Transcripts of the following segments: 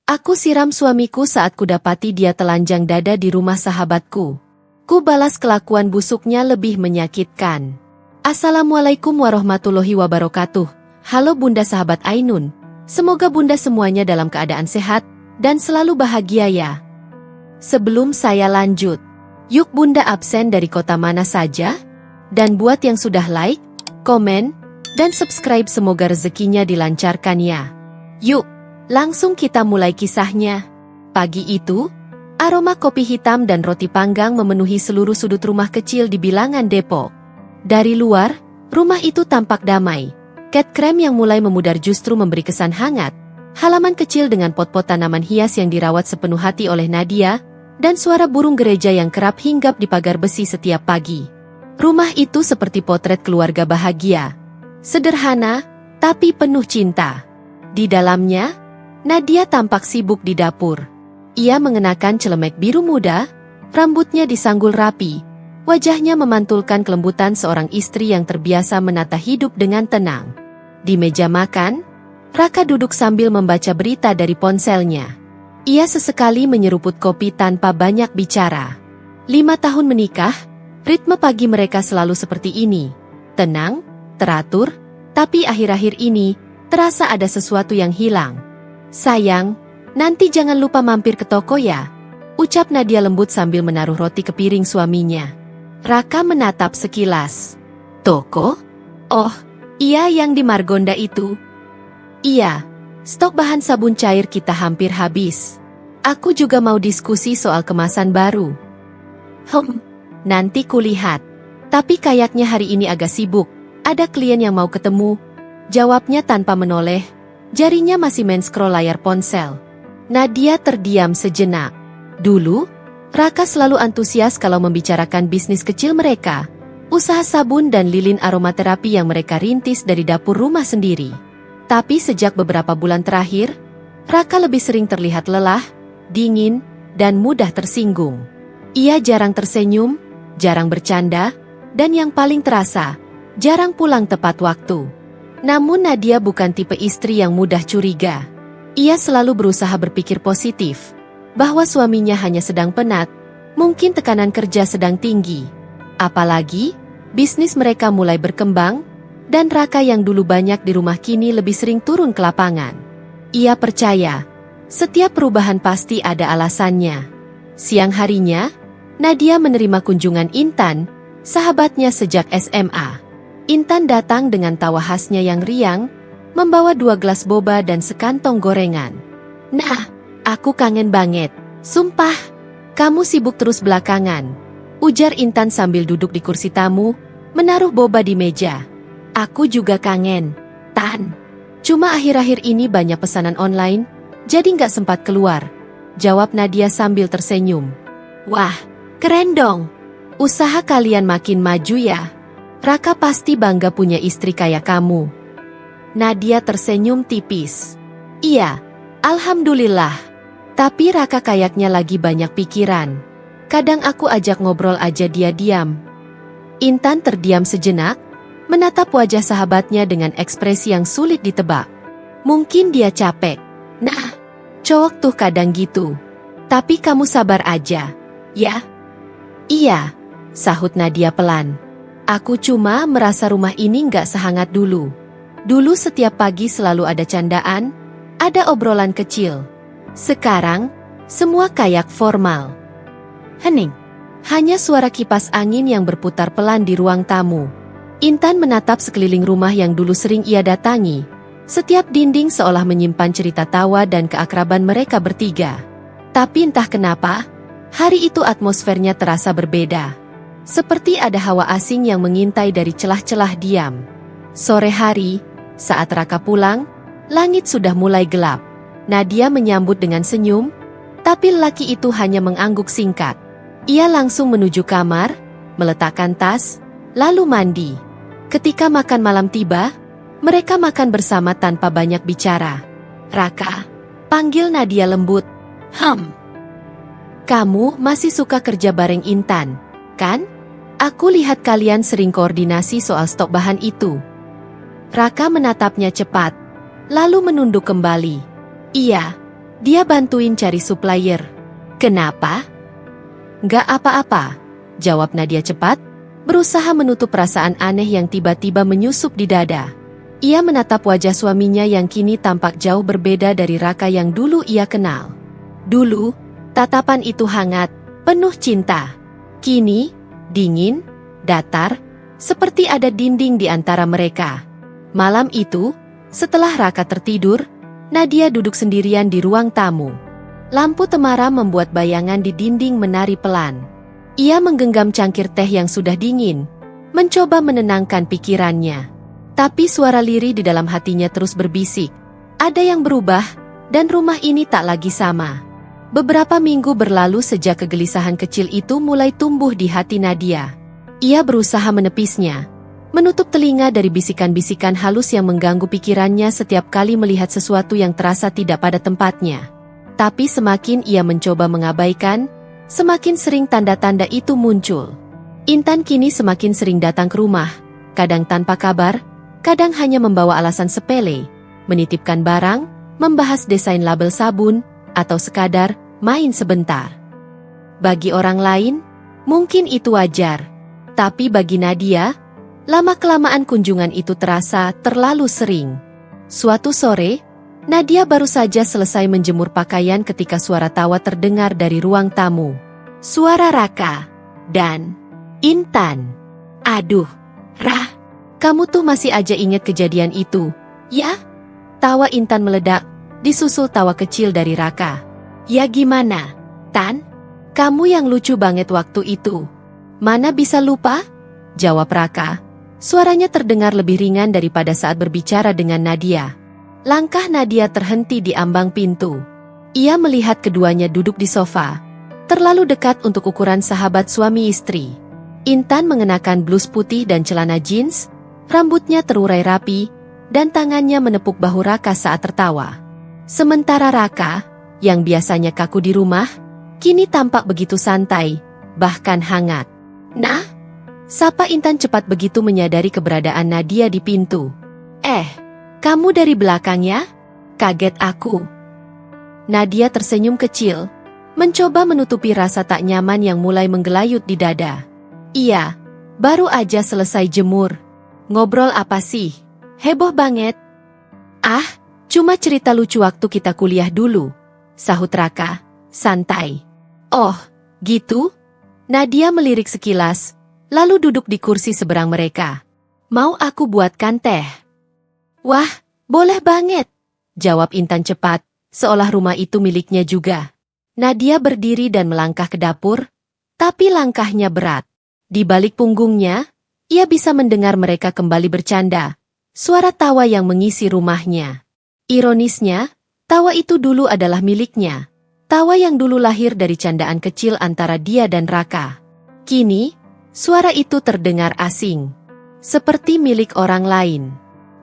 Aku siram suamiku saat kudapati dia telanjang dada di rumah sahabatku. Ku balas kelakuan busuknya lebih menyakitkan. Assalamualaikum warahmatullahi wabarakatuh. Halo Bunda sahabat Ainun. Semoga Bunda semuanya dalam keadaan sehat dan selalu bahagia ya. Sebelum saya lanjut, yuk Bunda absen dari kota mana saja? Dan buat yang sudah like, komen, dan subscribe semoga rezekinya dilancarkan ya. Yuk, langsung kita mulai kisahnya. Pagi itu, aroma kopi hitam dan roti panggang memenuhi seluruh sudut rumah kecil di bilangan Depok. Dari luar, rumah itu tampak damai. Cat krem yang mulai memudar justru memberi kesan hangat. Halaman kecil dengan pot-pot tanaman hias yang dirawat sepenuh hati oleh Nadia, dan suara burung gereja yang kerap hinggap di pagar besi setiap pagi. Rumah itu seperti potret keluarga bahagia. Sederhana, tapi penuh cinta. Di dalamnya, Nadia tampak sibuk di dapur. Ia mengenakan celemek biru muda, rambutnya disanggul rapi, wajahnya memantulkan kelembutan seorang istri yang terbiasa menata hidup dengan tenang. Di meja makan, Raka duduk sambil membaca berita dari ponselnya. Ia sesekali menyeruput kopi tanpa banyak bicara. 5 tahun menikah, ritme pagi mereka selalu seperti ini. Tenang, teratur, tapi akhir-akhir ini, terasa ada sesuatu yang hilang. Sayang, nanti jangan lupa mampir ke toko ya, ucap Nadia lembut sambil menaruh roti ke piring suaminya. Raka menatap sekilas. Toko? Oh, iya yang di Margonda itu. Iya, stok bahan sabun cair kita hampir habis. Aku juga mau diskusi soal kemasan baru. Nanti kulihat. Tapi kayaknya hari ini agak sibuk. Ada klien yang mau ketemu. Jawabnya tanpa menoleh. Jarinya masih main scroll layar ponsel. Nadia terdiam sejenak. Dulu, Raka selalu antusias kalau membicarakan bisnis kecil mereka. Usaha sabun dan lilin aromaterapi yang mereka rintis dari dapur rumah sendiri. Tapi sejak beberapa bulan terakhir, Raka lebih sering terlihat lelah, dingin, dan mudah tersinggung. Ia jarang tersenyum, jarang bercanda, dan yang paling terasa, jarang pulang tepat waktu. Namun Nadia bukan tipe istri yang mudah curiga. Ia selalu berusaha berpikir positif, bahwa suaminya hanya sedang penat, mungkin tekanan kerja sedang tinggi. Apalagi, bisnis mereka mulai berkembang, dan Raka yang dulu banyak di rumah kini lebih sering turun ke lapangan. Ia percaya, setiap perubahan pasti ada alasannya. Siang harinya, Nadia menerima kunjungan Intan, sahabatnya sejak SMA. Intan datang dengan tawa khasnya yang riang, membawa 2 gelas boba dan sekantong gorengan. Nah, aku kangen banget. Sumpah, kamu sibuk terus belakangan, ujar Intan sambil duduk di kursi tamu, menaruh boba di meja. Aku juga kangen, Tan. Cuma akhir-akhir ini banyak pesanan online, jadi nggak sempat keluar, jawab Nadia sambil tersenyum. Wah, keren dong. Usaha kalian makin maju ya. Raka pasti bangga punya istri kayak kamu. Nadia tersenyum tipis. Iya, alhamdulillah. Tapi Raka kayaknya lagi banyak pikiran. Kadang aku ajak ngobrol aja dia diam. Intan terdiam sejenak, menatap wajah sahabatnya dengan ekspresi yang sulit ditebak. Mungkin dia capek. Nah, cowok tuh kadang gitu. Tapi kamu sabar aja, ya? Iya, sahut Nadia pelan. Aku cuma merasa rumah ini nggak sehangat dulu. Dulu setiap pagi selalu ada candaan, ada obrolan kecil. Sekarang, semua kayak formal. Hening. Hanya suara kipas angin yang berputar pelan di ruang tamu. Intan menatap sekeliling rumah yang dulu sering ia datangi. Setiap dinding seolah menyimpan cerita tawa dan keakraban mereka bertiga. Tapi entah kenapa, hari itu atmosfernya terasa berbeda. Seperti ada hawa asing yang mengintai dari celah-celah diam. Sore hari, saat Raka pulang, langit sudah mulai gelap. Nadia menyambut dengan senyum, tapi lelaki itu hanya mengangguk singkat. Ia langsung menuju kamar, meletakkan tas, lalu mandi. Ketika makan malam tiba, mereka makan bersama tanpa banyak bicara. Raka, panggil Nadia lembut. Kamu masih suka kerja bareng Intan, kan? Aku lihat kalian sering koordinasi soal stok bahan itu. Raka menatapnya cepat, lalu menunduk kembali. Iya, Dia bantuin cari supplier. Kenapa? Nggak apa-apa, jawab Nadia cepat, berusaha menutup perasaan aneh yang tiba-tiba menyusup di dada. Ia menatap wajah suaminya yang kini tampak jauh berbeda dari Raka yang dulu ia kenal. Dulu, tatapan itu hangat, penuh cinta. Kini, dingin, datar, seperti ada dinding di antara mereka. Malam itu, setelah Raka tertidur, Nadia duduk sendirian di ruang tamu. Lampu temaram membuat bayangan di dinding menari pelan. Ia menggenggam cangkir teh yang sudah dingin, mencoba menenangkan pikirannya. Tapi suara lirih di dalam hatinya terus berbisik. Ada yang berubah, dan rumah ini tak lagi sama. Beberapa minggu berlalu sejak kegelisahan kecil itu mulai tumbuh di hati Nadia. Ia berusaha menepisnya, menutup telinga dari bisikan-bisikan halus yang mengganggu pikirannya setiap kali melihat sesuatu yang terasa tidak pada tempatnya. Tapi semakin ia mencoba mengabaikan, semakin sering tanda-tanda itu muncul. Intan kini semakin sering datang ke rumah, kadang tanpa kabar, kadang hanya membawa alasan sepele, menitipkan barang, membahas desain label sabun, atau sekadar main sebentar. Bagi orang lain, mungkin itu wajar. Tapi bagi Nadia, lama-kelamaan kunjungan itu terasa terlalu sering. Suatu sore, Nadia baru saja selesai menjemur pakaian ketika suara tawa terdengar dari ruang tamu. Suara Raka dan Intan. Aduh, Rah. Kamu tuh masih aja inget kejadian itu, ya? Tawa Intan meledak, disusul tawa kecil dari Raka. Ya gimana, Tan? Kamu yang lucu banget waktu itu. Mana bisa lupa? Jawab Raka. Suaranya terdengar lebih ringan daripada saat berbicara dengan Nadia. Langkah Nadia terhenti di ambang pintu. Ia melihat keduanya duduk di sofa, terlalu dekat untuk ukuran sahabat suami istri. Intan mengenakan blus putih dan celana jeans, rambutnya terurai rapi, dan tangannya menepuk bahu Raka saat tertawa. Sementara Raka, yang biasanya kaku di rumah, kini tampak begitu santai, bahkan hangat. Nah, sapa Intan cepat begitu menyadari keberadaan Nadia di pintu. Kamu dari belakang ya? Kaget aku. Nadia tersenyum kecil, mencoba menutupi rasa tak nyaman yang mulai menggelayut di dada. Iya, baru aja selesai jemur. Ngobrol apa sih? Heboh banget. Ah, cuma cerita lucu waktu kita kuliah dulu, sahut Raka, santai. Oh, gitu? Nadia melirik sekilas, lalu duduk di kursi seberang mereka. Mau aku buatkan teh? Wah, boleh banget, jawab Intan cepat, seolah rumah itu miliknya juga. Nadia berdiri dan melangkah ke dapur, tapi langkahnya berat. Di balik punggungnya, ia bisa mendengar mereka kembali bercanda, suara tawa yang mengisi rumahnya. Ironisnya, tawa itu dulu adalah miliknya. Tawa yang dulu lahir dari candaan kecil antara dia dan Raka. Kini, suara itu terdengar asing, seperti milik orang lain.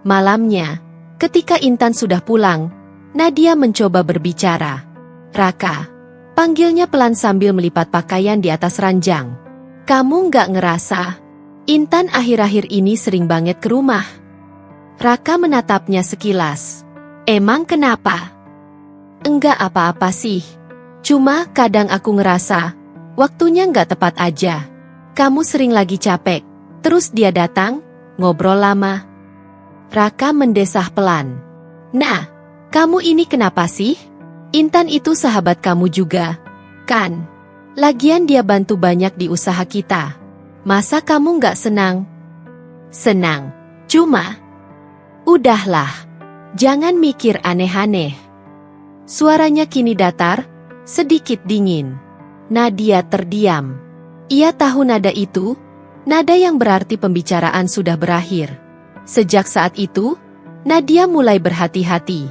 Malamnya, ketika Intan sudah pulang, Nadia mencoba berbicara. Raka, panggilnya pelan sambil melipat pakaian di atas ranjang. Kamu nggak ngerasa Intan akhir-akhir ini sering banget ke rumah? Raka menatapnya sekilas. Emang kenapa? Enggak apa-apa sih. Cuma kadang aku ngerasa waktunya nggak tepat aja. Kamu sering lagi capek, terus dia datang, ngobrol lama. Raka mendesah pelan. Nah, kamu ini kenapa sih? Intan itu sahabat kamu juga, kan? Lagian dia bantu banyak di usaha kita. Masa kamu nggak senang? Senang, cuma... Udahlah, jangan mikir aneh-aneh. Suaranya kini datar, sedikit dingin. Nadia terdiam. Ia tahu nada itu, nada yang berarti pembicaraan sudah berakhir. Sejak saat itu, Nadia mulai berhati-hati.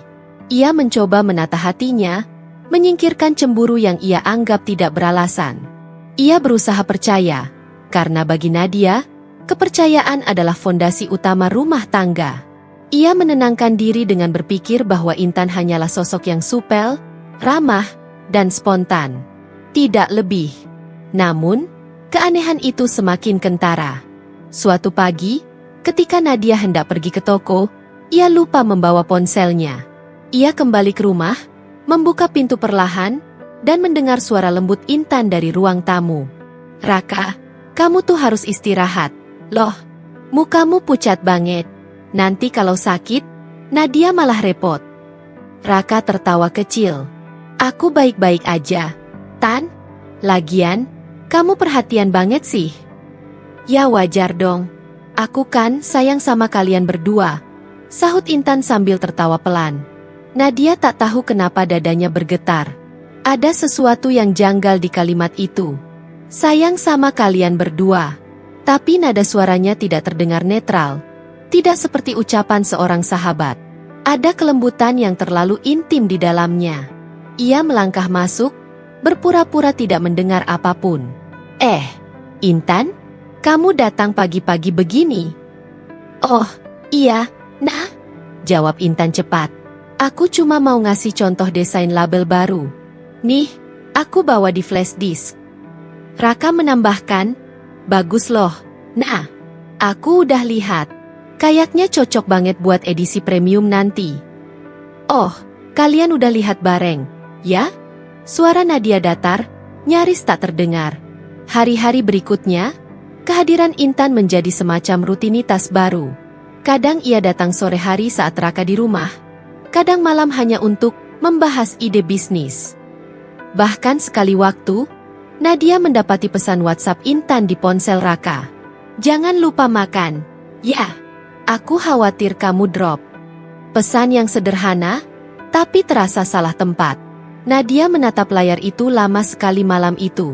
Ia mencoba menata hatinya, menyingkirkan cemburu yang ia anggap tidak beralasan. Ia berusaha percaya, karena bagi Nadia, kepercayaan adalah fondasi utama rumah tangga. Ia menenangkan diri dengan berpikir bahwa Intan hanyalah sosok yang supel, ramah, dan spontan. Tidak lebih. Namun, keanehan itu semakin kentara. Suatu pagi, ketika Nadia hendak pergi ke toko, ia lupa membawa ponselnya. Ia kembali ke rumah, membuka pintu perlahan, dan mendengar suara lembut Intan dari ruang tamu. "Raka, kamu tuh harus istirahat. Loh, mukamu pucat banget. Nanti kalau sakit, Nadia malah repot." Raka tertawa kecil. "Aku baik-baik aja, Tan. Lagian, kamu perhatian banget sih." "Ya wajar dong. Aku kan sayang sama kalian berdua," sahut Intan sambil tertawa pelan. Nadia tak tahu kenapa dadanya bergetar. Ada sesuatu yang janggal di kalimat itu. "Sayang sama kalian berdua." Tapi nada suaranya tidak terdengar netral. Tidak seperti ucapan seorang sahabat. Ada kelembutan yang terlalu intim di dalamnya. Ia melangkah masuk, berpura-pura tidak mendengar apapun. Intan? Kamu datang pagi-pagi begini?" "Oh, iya, Nah," jawab Intan cepat. "Aku cuma mau ngasih contoh desain label baru. Nih, aku bawa di flash disk." Raka menambahkan, "Bagus loh, Nah. Aku udah lihat. Kayaknya cocok banget buat edisi premium nanti." "Oh, kalian udah lihat bareng, ya?" Suara Nadia datar, nyaris tak terdengar. Hari-hari berikutnya, kehadiran Intan menjadi semacam rutinitas baru. Kadang ia datang sore hari saat Raka di rumah, kadang malam hanya untuk membahas ide bisnis. Bahkan sekali waktu, Nadia mendapati pesan WhatsApp Intan di ponsel Raka. "Jangan lupa makan, ya. Aku khawatir kamu drop." Pesan yang sederhana, tapi terasa salah tempat. Nadia menatap layar itu lama sekali malam itu.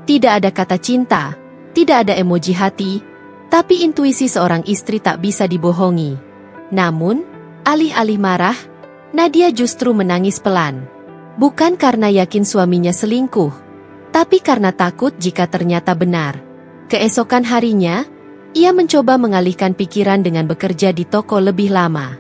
Tidak ada kata cinta, tidak ada emoji hati, tapi intuisi seorang istri tak bisa dibohongi. Namun, alih-alih marah, Nadia justru menangis pelan. Bukan karena yakin suaminya selingkuh, tapi karena takut jika ternyata benar. Keesokan harinya, ia mencoba mengalihkan pikiran dengan bekerja di toko lebih lama.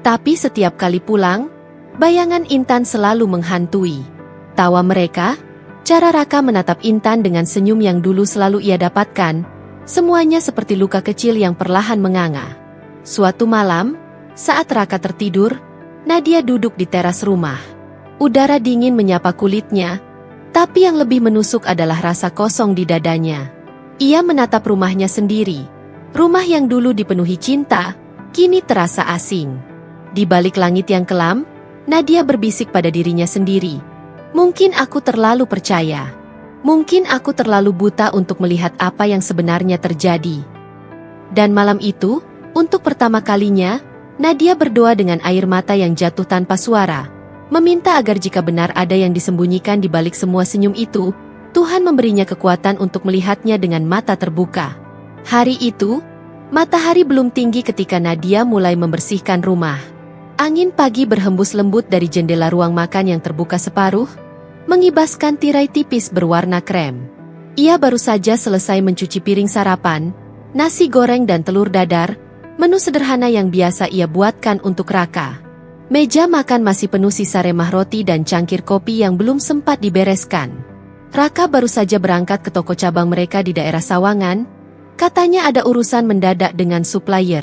Tapi setiap kali pulang, bayangan Intan selalu menghantui. Tawa mereka, cara Raka menatap Intan dengan senyum yang dulu selalu ia dapatkan, semuanya seperti luka kecil yang perlahan menganga. Suatu malam, saat Raka tertidur, Nadia duduk di teras rumah. Udara dingin menyapa kulitnya, tapi yang lebih menusuk adalah rasa kosong di dadanya. Ia menatap rumahnya sendiri. Rumah yang dulu dipenuhi cinta, kini terasa asing. Di balik langit yang kelam, Nadia berbisik pada dirinya sendiri. "Mungkin aku terlalu percaya. Mungkin aku terlalu buta untuk melihat apa yang sebenarnya terjadi." Dan malam itu, untuk pertama kalinya, Nadia berdoa dengan air mata yang jatuh tanpa suara. Meminta agar jika benar ada yang disembunyikan di balik semua senyum itu, Tuhan memberinya kekuatan untuk melihatnya dengan mata terbuka. Hari itu, matahari belum tinggi ketika Nadia mulai membersihkan rumah. Angin pagi berhembus lembut dari jendela ruang makan yang terbuka separuh, mengibaskan tirai tipis berwarna krem. Ia baru saja selesai mencuci piring sarapan, nasi goreng dan telur dadar, menu sederhana yang biasa ia buatkan untuk Raka. Meja makan masih penuh sisa remah roti dan cangkir kopi yang belum sempat dibereskan. Raka baru saja berangkat ke toko cabang mereka di daerah Sawangan, katanya ada urusan mendadak dengan supplier.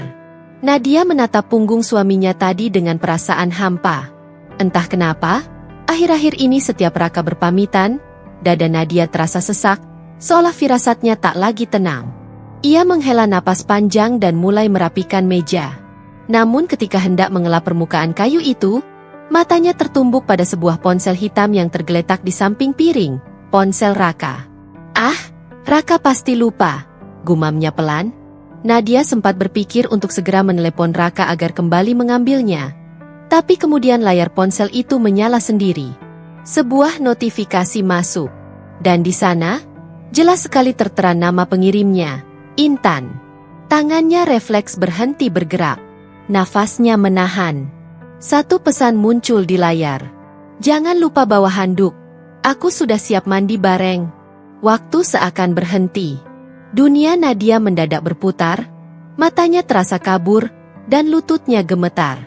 Nadia menatap punggung suaminya tadi dengan perasaan hampa. Entah kenapa, akhir-akhir ini setiap Raka berpamitan, dada Nadia terasa sesak, seolah firasatnya tak lagi tenang. Ia menghela napas panjang dan mulai merapikan meja. Namun ketika hendak mengelap permukaan kayu itu, matanya tertumbuk pada sebuah ponsel hitam yang tergeletak di samping piring, ponsel Raka. "Ah, Raka pasti lupa," gumamnya pelan. Nadia sempat berpikir untuk segera menelepon Raka agar kembali mengambilnya. Tapi kemudian layar ponsel itu menyala sendiri. Sebuah notifikasi masuk. Dan di sana, jelas sekali tertera nama pengirimnya, Intan. Tangannya refleks berhenti bergerak. Nafasnya menahan. Satu pesan muncul di layar. "Jangan lupa bawa handuk. Aku sudah siap mandi bareng." Waktu seakan berhenti. Dunia Nadia mendadak berputar, matanya terasa kabur, dan lututnya gemetar.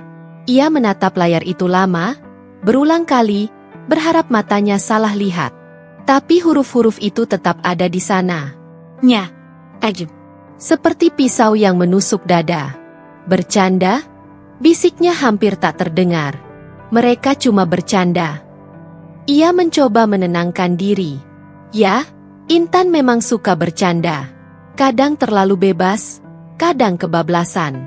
Ia menatap layar itu lama, berulang kali, berharap matanya salah lihat. Tapi huruf-huruf itu tetap ada di sana. "Nya, Aju." Seperti pisau yang menusuk dada. "Bercanda?" bisiknya hampir tak terdengar. "Mereka cuma bercanda. Ia mencoba menenangkan diri. Ya, Intan memang suka bercanda. Kadang terlalu bebas, kadang kebablasan.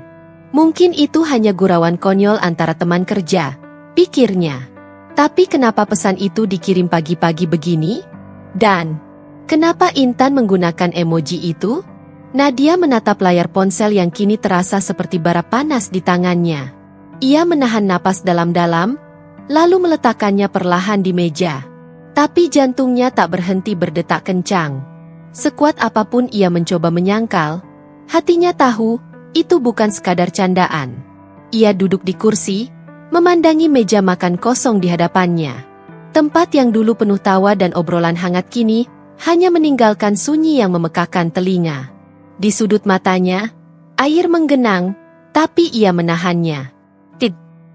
Mungkin itu hanya gurauan konyol antara teman kerja, pikirnya. Tapi kenapa pesan itu dikirim pagi-pagi begini? Dan kenapa Intan menggunakan emoji itu? Nadia menatap layar ponsel yang kini terasa seperti bara panas di tangannya. Ia menahan napas dalam-dalam, lalu meletakkannya perlahan di meja. Tapi jantungnya tak berhenti berdetak kencang. Sekuat apapun ia mencoba menyangkal, hatinya tahu itu bukan sekadar candaan. Ia duduk di kursi, memandangi meja makan kosong di hadapannya. Tempat yang dulu penuh tawa dan obrolan hangat kini hanya meninggalkan sunyi yang memekakkan telinga. Di sudut matanya, air menggenang, tapi ia menahannya.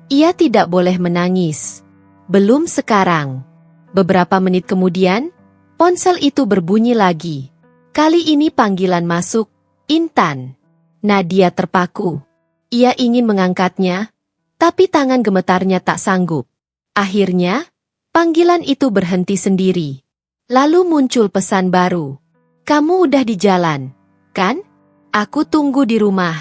Ia tidak boleh menangis. Belum sekarang. Beberapa menit kemudian, ponsel itu berbunyi lagi. Kali ini panggilan masuk, Intan. Nadia terpaku. Ia ingin mengangkatnya, tapi tangan gemetarnya tak sanggup. Akhirnya, panggilan itu berhenti sendiri. Lalu muncul pesan baru. Kamu udah di jalan, kan? Aku tunggu di rumah.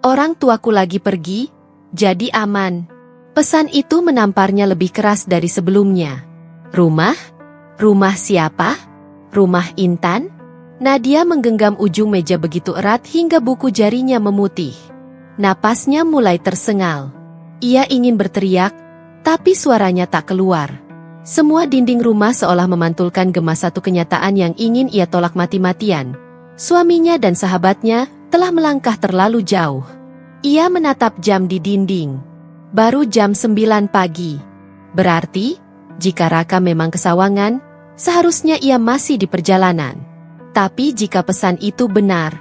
Orang tuaku lagi pergi, jadi aman. Pesan itu menamparnya lebih keras dari sebelumnya. Rumah? Rumah siapa? Rumah Intan? Nadia menggenggam ujung meja begitu erat hingga buku jarinya memutih. Napasnya mulai tersengal. Ia ingin berteriak, tapi suaranya tak keluar. Semua dinding rumah seolah memantulkan gema satu kenyataan yang ingin ia tolak mati-matian. Suaminya dan sahabatnya telah melangkah terlalu jauh. Ia menatap jam di dinding. Baru jam 9 pagi. Berarti, jika Raka memang kesawangan, seharusnya ia masih di perjalanan. Tapi jika pesan itu benar,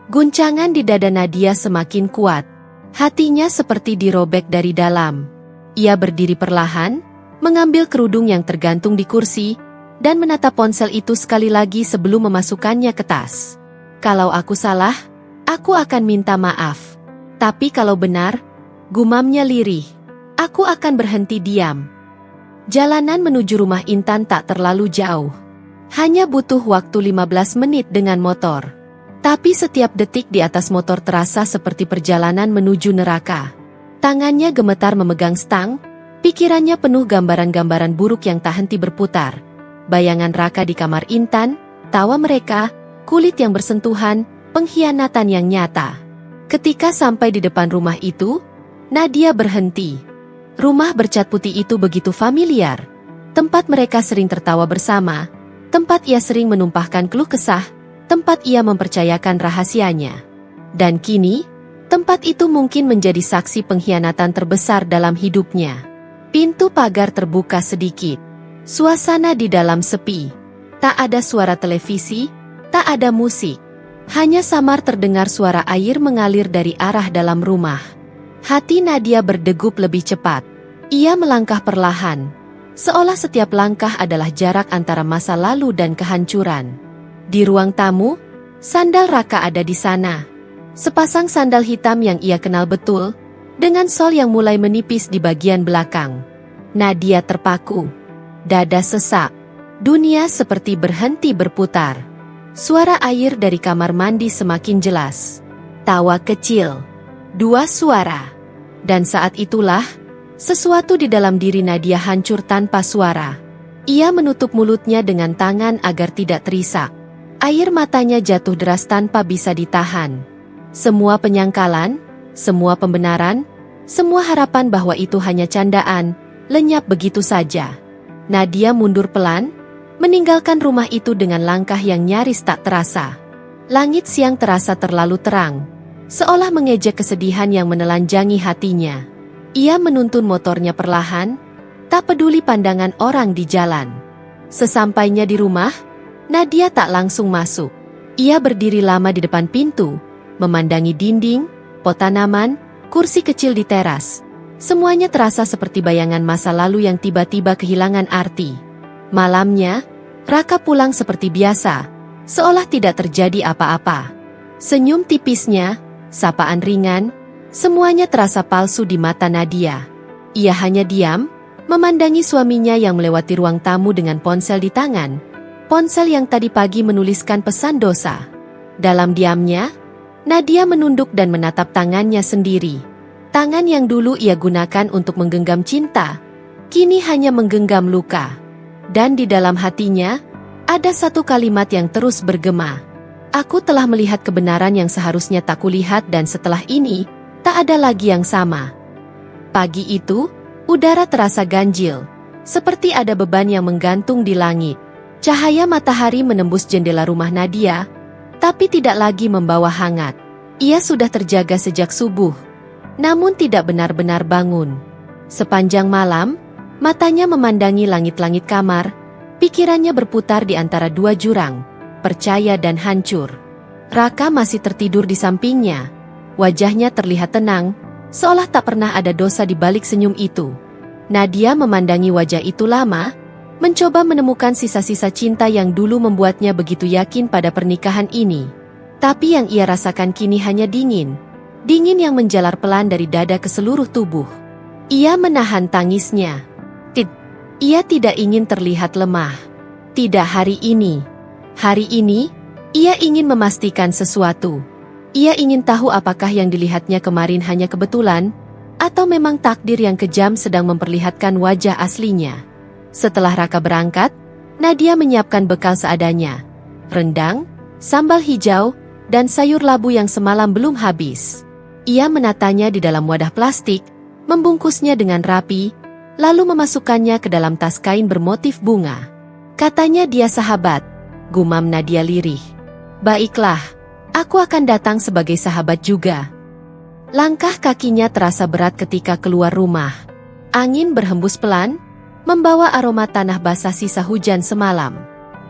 guncangan di dada Nadia semakin kuat. Hatinya seperti dirobek dari dalam. Ia berdiri perlahan, mengambil kerudung yang tergantung di kursi, dan menatap ponsel itu sekali lagi sebelum memasukkannya ke tas. Kalau aku salah, aku akan minta maaf. Tapi kalau benar, gumamnya lirih, aku akan berhenti diam. Jalanan menuju rumah Intan tak terlalu jauh. Hanya butuh waktu 15 menit dengan motor. Tapi setiap detik di atas motor terasa seperti perjalanan menuju neraka. Tangannya gemetar memegang stang, pikirannya penuh gambaran-gambaran buruk yang tak henti berputar. Bayangan Raka di kamar Intan, tawa mereka, kulit yang bersentuhan, pengkhianatan yang nyata. Ketika sampai di depan rumah itu, Nadia berhenti. Rumah bercat putih itu begitu familiar. Tempat mereka sering tertawa bersama, tempat ia sering menumpahkan keluh kesah, tempat ia mempercayakan rahasianya. Dan kini, tempat itu mungkin menjadi saksi pengkhianatan terbesar dalam hidupnya. Pintu pagar terbuka sedikit. Suasana di dalam sepi. Tak ada suara televisi, tak ada musik. Hanya samar terdengar suara air mengalir dari arah dalam rumah. Hati Nadia berdegup lebih cepat. Ia melangkah perlahan. Seolah setiap langkah adalah jarak antara masa lalu dan kehancuran. Di ruang tamu, sandal Raka ada di sana. Sepasang sandal hitam yang ia kenal betul, dengan sol yang mulai menipis di bagian belakang. Nadia terpaku. Dada sesak. Dunia seperti berhenti berputar. Suara air dari kamar mandi semakin jelas. Tawa kecil. 2 suara. Dan saat itulah, sesuatu di dalam diri Nadia hancur tanpa suara. Ia menutup mulutnya dengan tangan agar tidak terisak. Air matanya jatuh deras tanpa bisa ditahan. Semua penyangkalan, semua pembenaran, semua harapan bahwa itu hanya candaan, lenyap begitu saja. Nadia mundur pelan, meninggalkan rumah itu dengan langkah yang nyaris tak terasa. Langit siang terasa terlalu terang, seolah mengejek kesedihan yang menelanjangi hatinya. Ia menuntun motornya perlahan, tak peduli pandangan orang di jalan. Sesampainya di rumah, Nadia tak langsung masuk. Ia berdiri lama di depan pintu, memandangi dinding, pot tanaman, kursi kecil di teras. Semuanya terasa seperti bayangan masa lalu yang tiba-tiba kehilangan arti. Malamnya, Raka pulang seperti biasa, seolah tidak terjadi apa-apa. Senyum tipisnya, sapaan ringan, semuanya terasa palsu di mata Nadia. Ia hanya diam, Memandangi suaminya yang melewati ruang tamu dengan ponsel di tangan, ponsel yang tadi pagi menuliskan pesan dosa. Dalam diamnya, Nadia menunduk dan menatap tangannya sendiri. Tangan yang dulu ia gunakan untuk menggenggam cinta, kini hanya menggenggam luka. Dan di dalam hatinya, ada satu kalimat yang terus bergema. Aku telah melihat kebenaran yang seharusnya tak kulihat dan setelah ini, tak ada lagi yang sama. Pagi itu, udara terasa ganjil, seperti ada beban yang menggantung di langit. Cahaya matahari menembus jendela rumah Nadia, tapi tidak lagi membawa hangat. Ia sudah terjaga sejak subuh, namun tidak benar-benar bangun. Sepanjang malam, matanya memandangi langit-langit kamar, pikirannya berputar di antara dua jurang, percaya dan hancur. Raka masih tertidur di sampingnya. Wajahnya terlihat tenang, seolah tak pernah ada dosa di balik senyum itu. Nadia memandangi wajah itu lama, mencoba menemukan sisa-sisa cinta yang dulu membuatnya begitu yakin pada pernikahan ini. Tapi yang ia rasakan kini hanya dingin. Dingin yang menjalar pelan dari dada ke seluruh tubuh. Ia menahan tangisnya. Ia tidak ingin terlihat lemah. Tidak hari ini. Hari ini, ia ingin memastikan sesuatu. Ia ingin tahu apakah yang dilihatnya kemarin hanya kebetulan, atau memang takdir yang kejam sedang memperlihatkan wajah aslinya. Setelah Raka berangkat, Nadia menyiapkan bekal seadanya. Rendang, sambal hijau, dan sayur labu yang semalam belum habis. Ia menatanya di dalam wadah plastik, membungkusnya dengan rapi, lalu memasukkannya ke dalam tas kain bermotif bunga. Katanya dia sahabat, gumam Nadia lirih. Baiklah, aku akan datang sebagai sahabat juga. Langkah kakinya terasa berat ketika keluar rumah. Angin berhembus pelan, membawa aroma tanah basah sisa hujan semalam.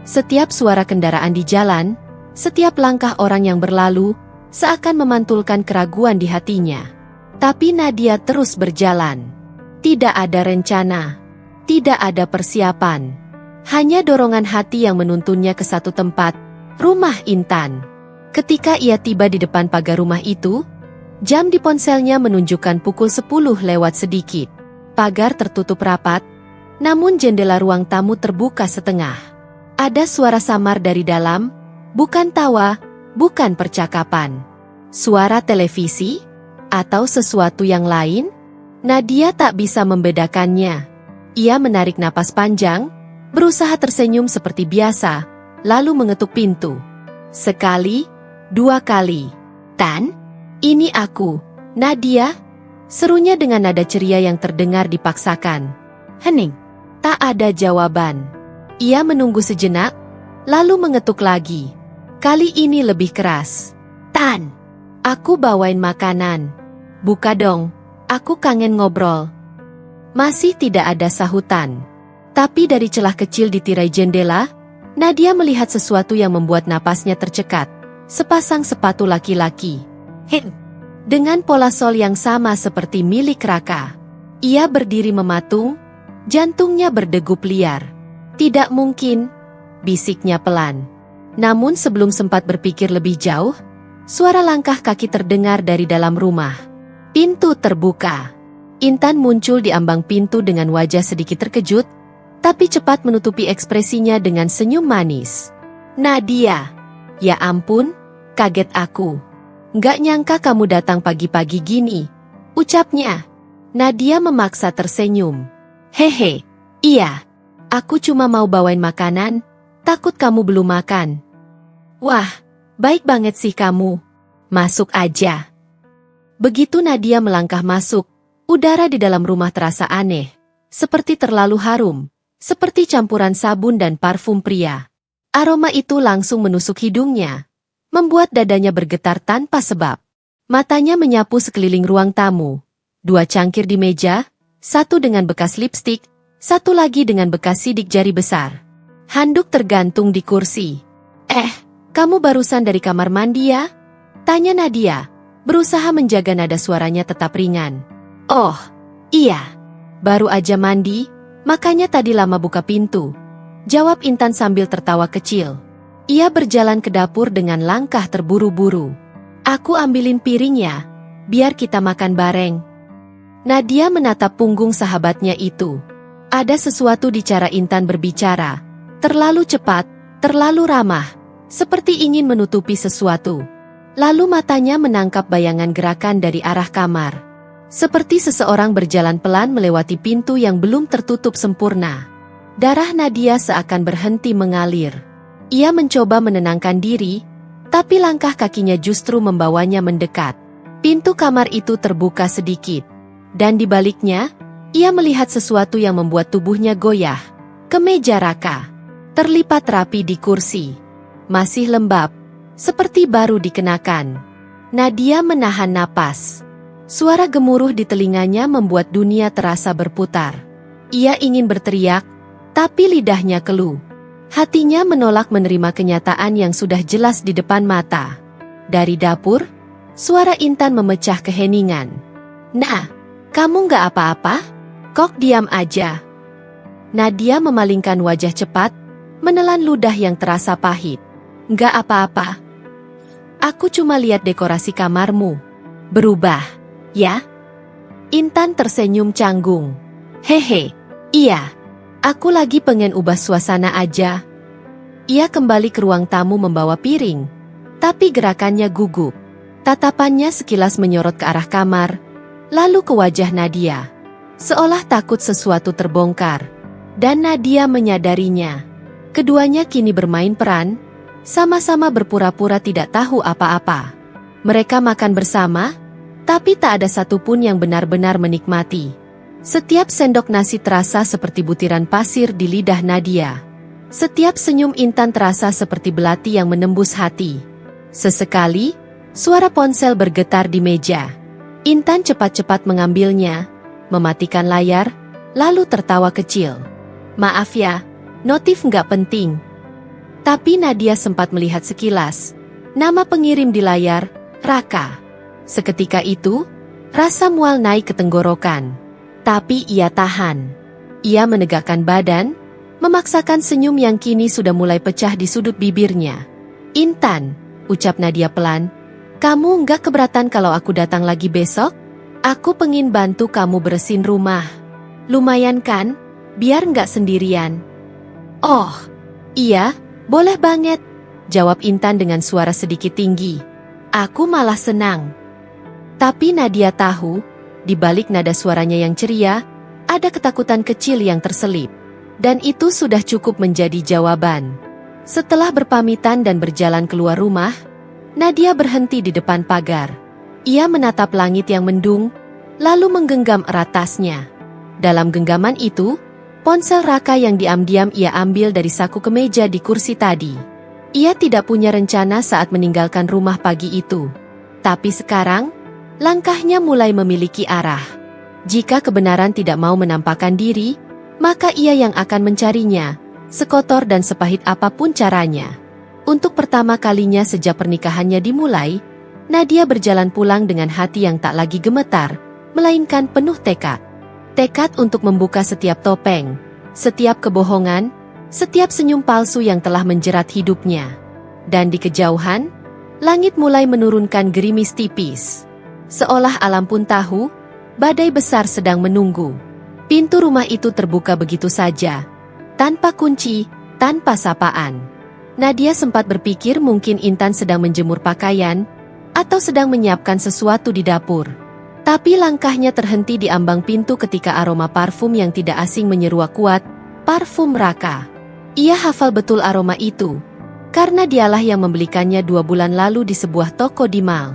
Setiap suara kendaraan di jalan, setiap langkah orang yang berlalu, seakan memantulkan keraguan di hatinya. Tapi Nadia terus berjalan. Tidak ada rencana, tidak ada persiapan. Hanya dorongan hati yang menuntunnya ke satu tempat, rumah Intan. Ketika ia tiba di depan pagar rumah itu, jam di ponselnya menunjukkan pukul 10 lewat sedikit. Pagar tertutup rapat, namun jendela ruang tamu terbuka setengah. Ada suara samar dari dalam, bukan tawa, bukan percakapan. Suara televisi? Atau sesuatu yang lain? Nadia tak bisa membedakannya. Ia menarik napas panjang, berusaha tersenyum seperti biasa, lalu mengetuk pintu. Sekali, dua kali. Tan, ini aku, Nadia, serunya dengan nada ceria yang terdengar dipaksakan. Hening. Tak ada jawaban. Ia menunggu sejenak, lalu mengetuk lagi. Kali ini lebih keras. Tan, aku bawain makanan. Buka dong, aku kangen ngobrol. Masih tidak ada sahutan. Tapi dari celah kecil di tirai jendela, Nadia melihat sesuatu yang membuat napasnya tercekat. Sepasang sepatu laki-laki. Dengan pola sol yang sama seperti milik Raka. Ia berdiri mematung, jantungnya berdegup liar. Tidak mungkin, bisiknya pelan. Namun sebelum sempat berpikir lebih jauh, suara langkah kaki terdengar dari dalam rumah. Pintu terbuka. Intan muncul di ambang pintu dengan wajah sedikit terkejut, tapi cepat menutupi ekspresinya dengan senyum manis. Nadia, ya ampun, kaget aku. Nggak nyangka kamu datang pagi-pagi gini, ucapnya. Nadia memaksa tersenyum. Hehe, iya, aku cuma mau bawain makanan, takut kamu belum makan. Wah, baik banget sih kamu. Masuk aja. Begitu Nadia melangkah masuk, udara di dalam rumah terasa aneh, seperti terlalu harum, seperti campuran sabun dan parfum pria. Aroma itu langsung menusuk hidungnya, membuat dadanya bergetar tanpa sebab. Matanya menyapu sekeliling ruang tamu. 2 cangkir di meja, satu dengan bekas lipstik, satu lagi dengan bekas sidik jari besar. Handuk tergantung di kursi. Kamu barusan dari kamar mandi ya? Tanya Nadia, berusaha menjaga nada suaranya tetap ringan. Oh, iya. Baru aja mandi, makanya tadi lama buka pintu. Jawab Intan sambil tertawa kecil. Ia berjalan ke dapur dengan langkah terburu-buru. Aku ambilin piringnya, biar kita makan bareng. Nadia menatap punggung sahabatnya itu. Ada sesuatu di cara Intan berbicara. Terlalu cepat, terlalu ramah. Seperti ingin menutupi sesuatu. Lalu matanya menangkap bayangan gerakan dari arah kamar. Seperti seseorang berjalan pelan melewati pintu yang belum tertutup sempurna. Darah Nadia seakan berhenti mengalir. Ia mencoba menenangkan diri, tapi langkah kakinya justru membawanya mendekat. Pintu kamar itu terbuka sedikit. Dan di baliknya, ia melihat sesuatu yang membuat tubuhnya goyah. Kemeja Raka. Terlipat rapi di kursi. Masih lembab, seperti baru dikenakan. Nadia menahan napas. Suara gemuruh di telinganya membuat dunia terasa berputar. Ia ingin berteriak, tapi lidahnya keluh. Hatinya menolak menerima kenyataan yang sudah jelas di depan mata. Dari dapur, suara Intan memecah keheningan. "Nah, kamu nggak apa-apa? Kok diam aja?" Nadia memalingkan wajah cepat, menelan ludah yang terasa pahit. "Nggak apa-apa. Aku cuma lihat dekorasi kamarmu berubah, ya?" Intan tersenyum canggung. "Hehe, iya. Aku lagi pengen ubah suasana aja." Ia kembali ke ruang tamu membawa piring. Tapi gerakannya gugup. Tatapannya sekilas menyorot ke arah kamar, lalu ke wajah Nadia. Seolah takut sesuatu terbongkar. Dan Nadia menyadarinya. Keduanya kini bermain peran, sama-sama berpura-pura tidak tahu apa-apa. Mereka makan bersama, tapi tak ada satupun yang benar-benar menikmati. Setiap sendok nasi terasa seperti butiran pasir di lidah Nadia. Setiap senyum Intan terasa seperti belati yang menembus hati. Sesekali, suara ponsel bergetar di meja. Intan cepat-cepat mengambilnya, mematikan layar, lalu tertawa kecil. "Maaf ya, notif nggak penting." Tapi Nadia sempat melihat sekilas. Nama pengirim di layar, Raka. Seketika itu, rasa mual naik ke tenggorokan. Tapi ia tahan. Ia menegakkan badan, memaksakan senyum yang kini sudah mulai pecah di sudut bibirnya. "Intan," ucap Nadia pelan, "kamu nggak keberatan kalau aku datang lagi besok? Aku pengen bantu kamu beresin rumah. Lumayan kan? Biar nggak sendirian." "Oh, iya, boleh banget," jawab Intan dengan suara sedikit tinggi. "Aku malah senang." Tapi Nadia tahu, di balik nada suaranya yang ceria, ada ketakutan kecil yang terselip. Dan itu sudah cukup menjadi jawaban. Setelah berpamitan dan berjalan keluar rumah, Nadia berhenti di depan pagar. Ia menatap langit yang mendung, lalu menggenggam erat tasnya. Dalam genggaman itu, ponsel Raka yang diam-diam ia ambil dari saku kemeja di kursi tadi. Ia tidak punya rencana saat meninggalkan rumah pagi itu. Tapi sekarang, langkahnya mulai memiliki arah. Jika kebenaran tidak mau menampakkan diri, maka ia yang akan mencarinya, sekotor dan sepahit apapun caranya. Untuk pertama kalinya sejak pernikahannya dimulai, Nadia berjalan pulang dengan hati yang tak lagi gemetar, melainkan penuh tekad. Tekad untuk membuka setiap topeng, setiap kebohongan, setiap senyum palsu yang telah menjerat hidupnya. Dan di kejauhan, langit mulai menurunkan gerimis tipis. Seolah alam pun tahu, badai besar sedang menunggu. Pintu rumah itu terbuka begitu saja, tanpa kunci, tanpa sapaan. Nadia sempat berpikir mungkin Intan sedang menjemur pakaian, atau sedang menyiapkan sesuatu di dapur. Tapi langkahnya terhenti di ambang pintu ketika aroma parfum yang tidak asing menyeruak kuat, parfum Raka. Ia hafal betul aroma itu, karena dialah yang membelikannya 2 bulan lalu di sebuah toko di mal.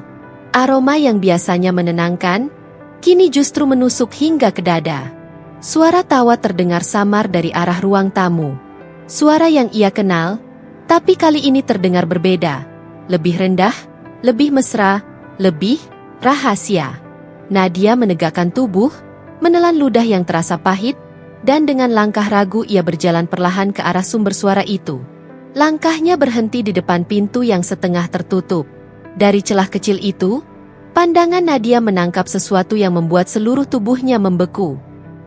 Aroma yang biasanya menenangkan, kini justru menusuk hingga ke dada. Suara tawa terdengar samar dari arah ruang tamu. Suara yang ia kenal, tapi kali ini terdengar berbeda. Lebih rendah, lebih mesra, lebih rahasia. Nadia menegakkan tubuh, menelan ludah yang terasa pahit, dan dengan langkah ragu ia berjalan perlahan ke arah sumber suara itu. Langkahnya berhenti di depan pintu yang setengah tertutup. Dari celah kecil itu, pandangan Nadia menangkap sesuatu yang membuat seluruh tubuhnya membeku.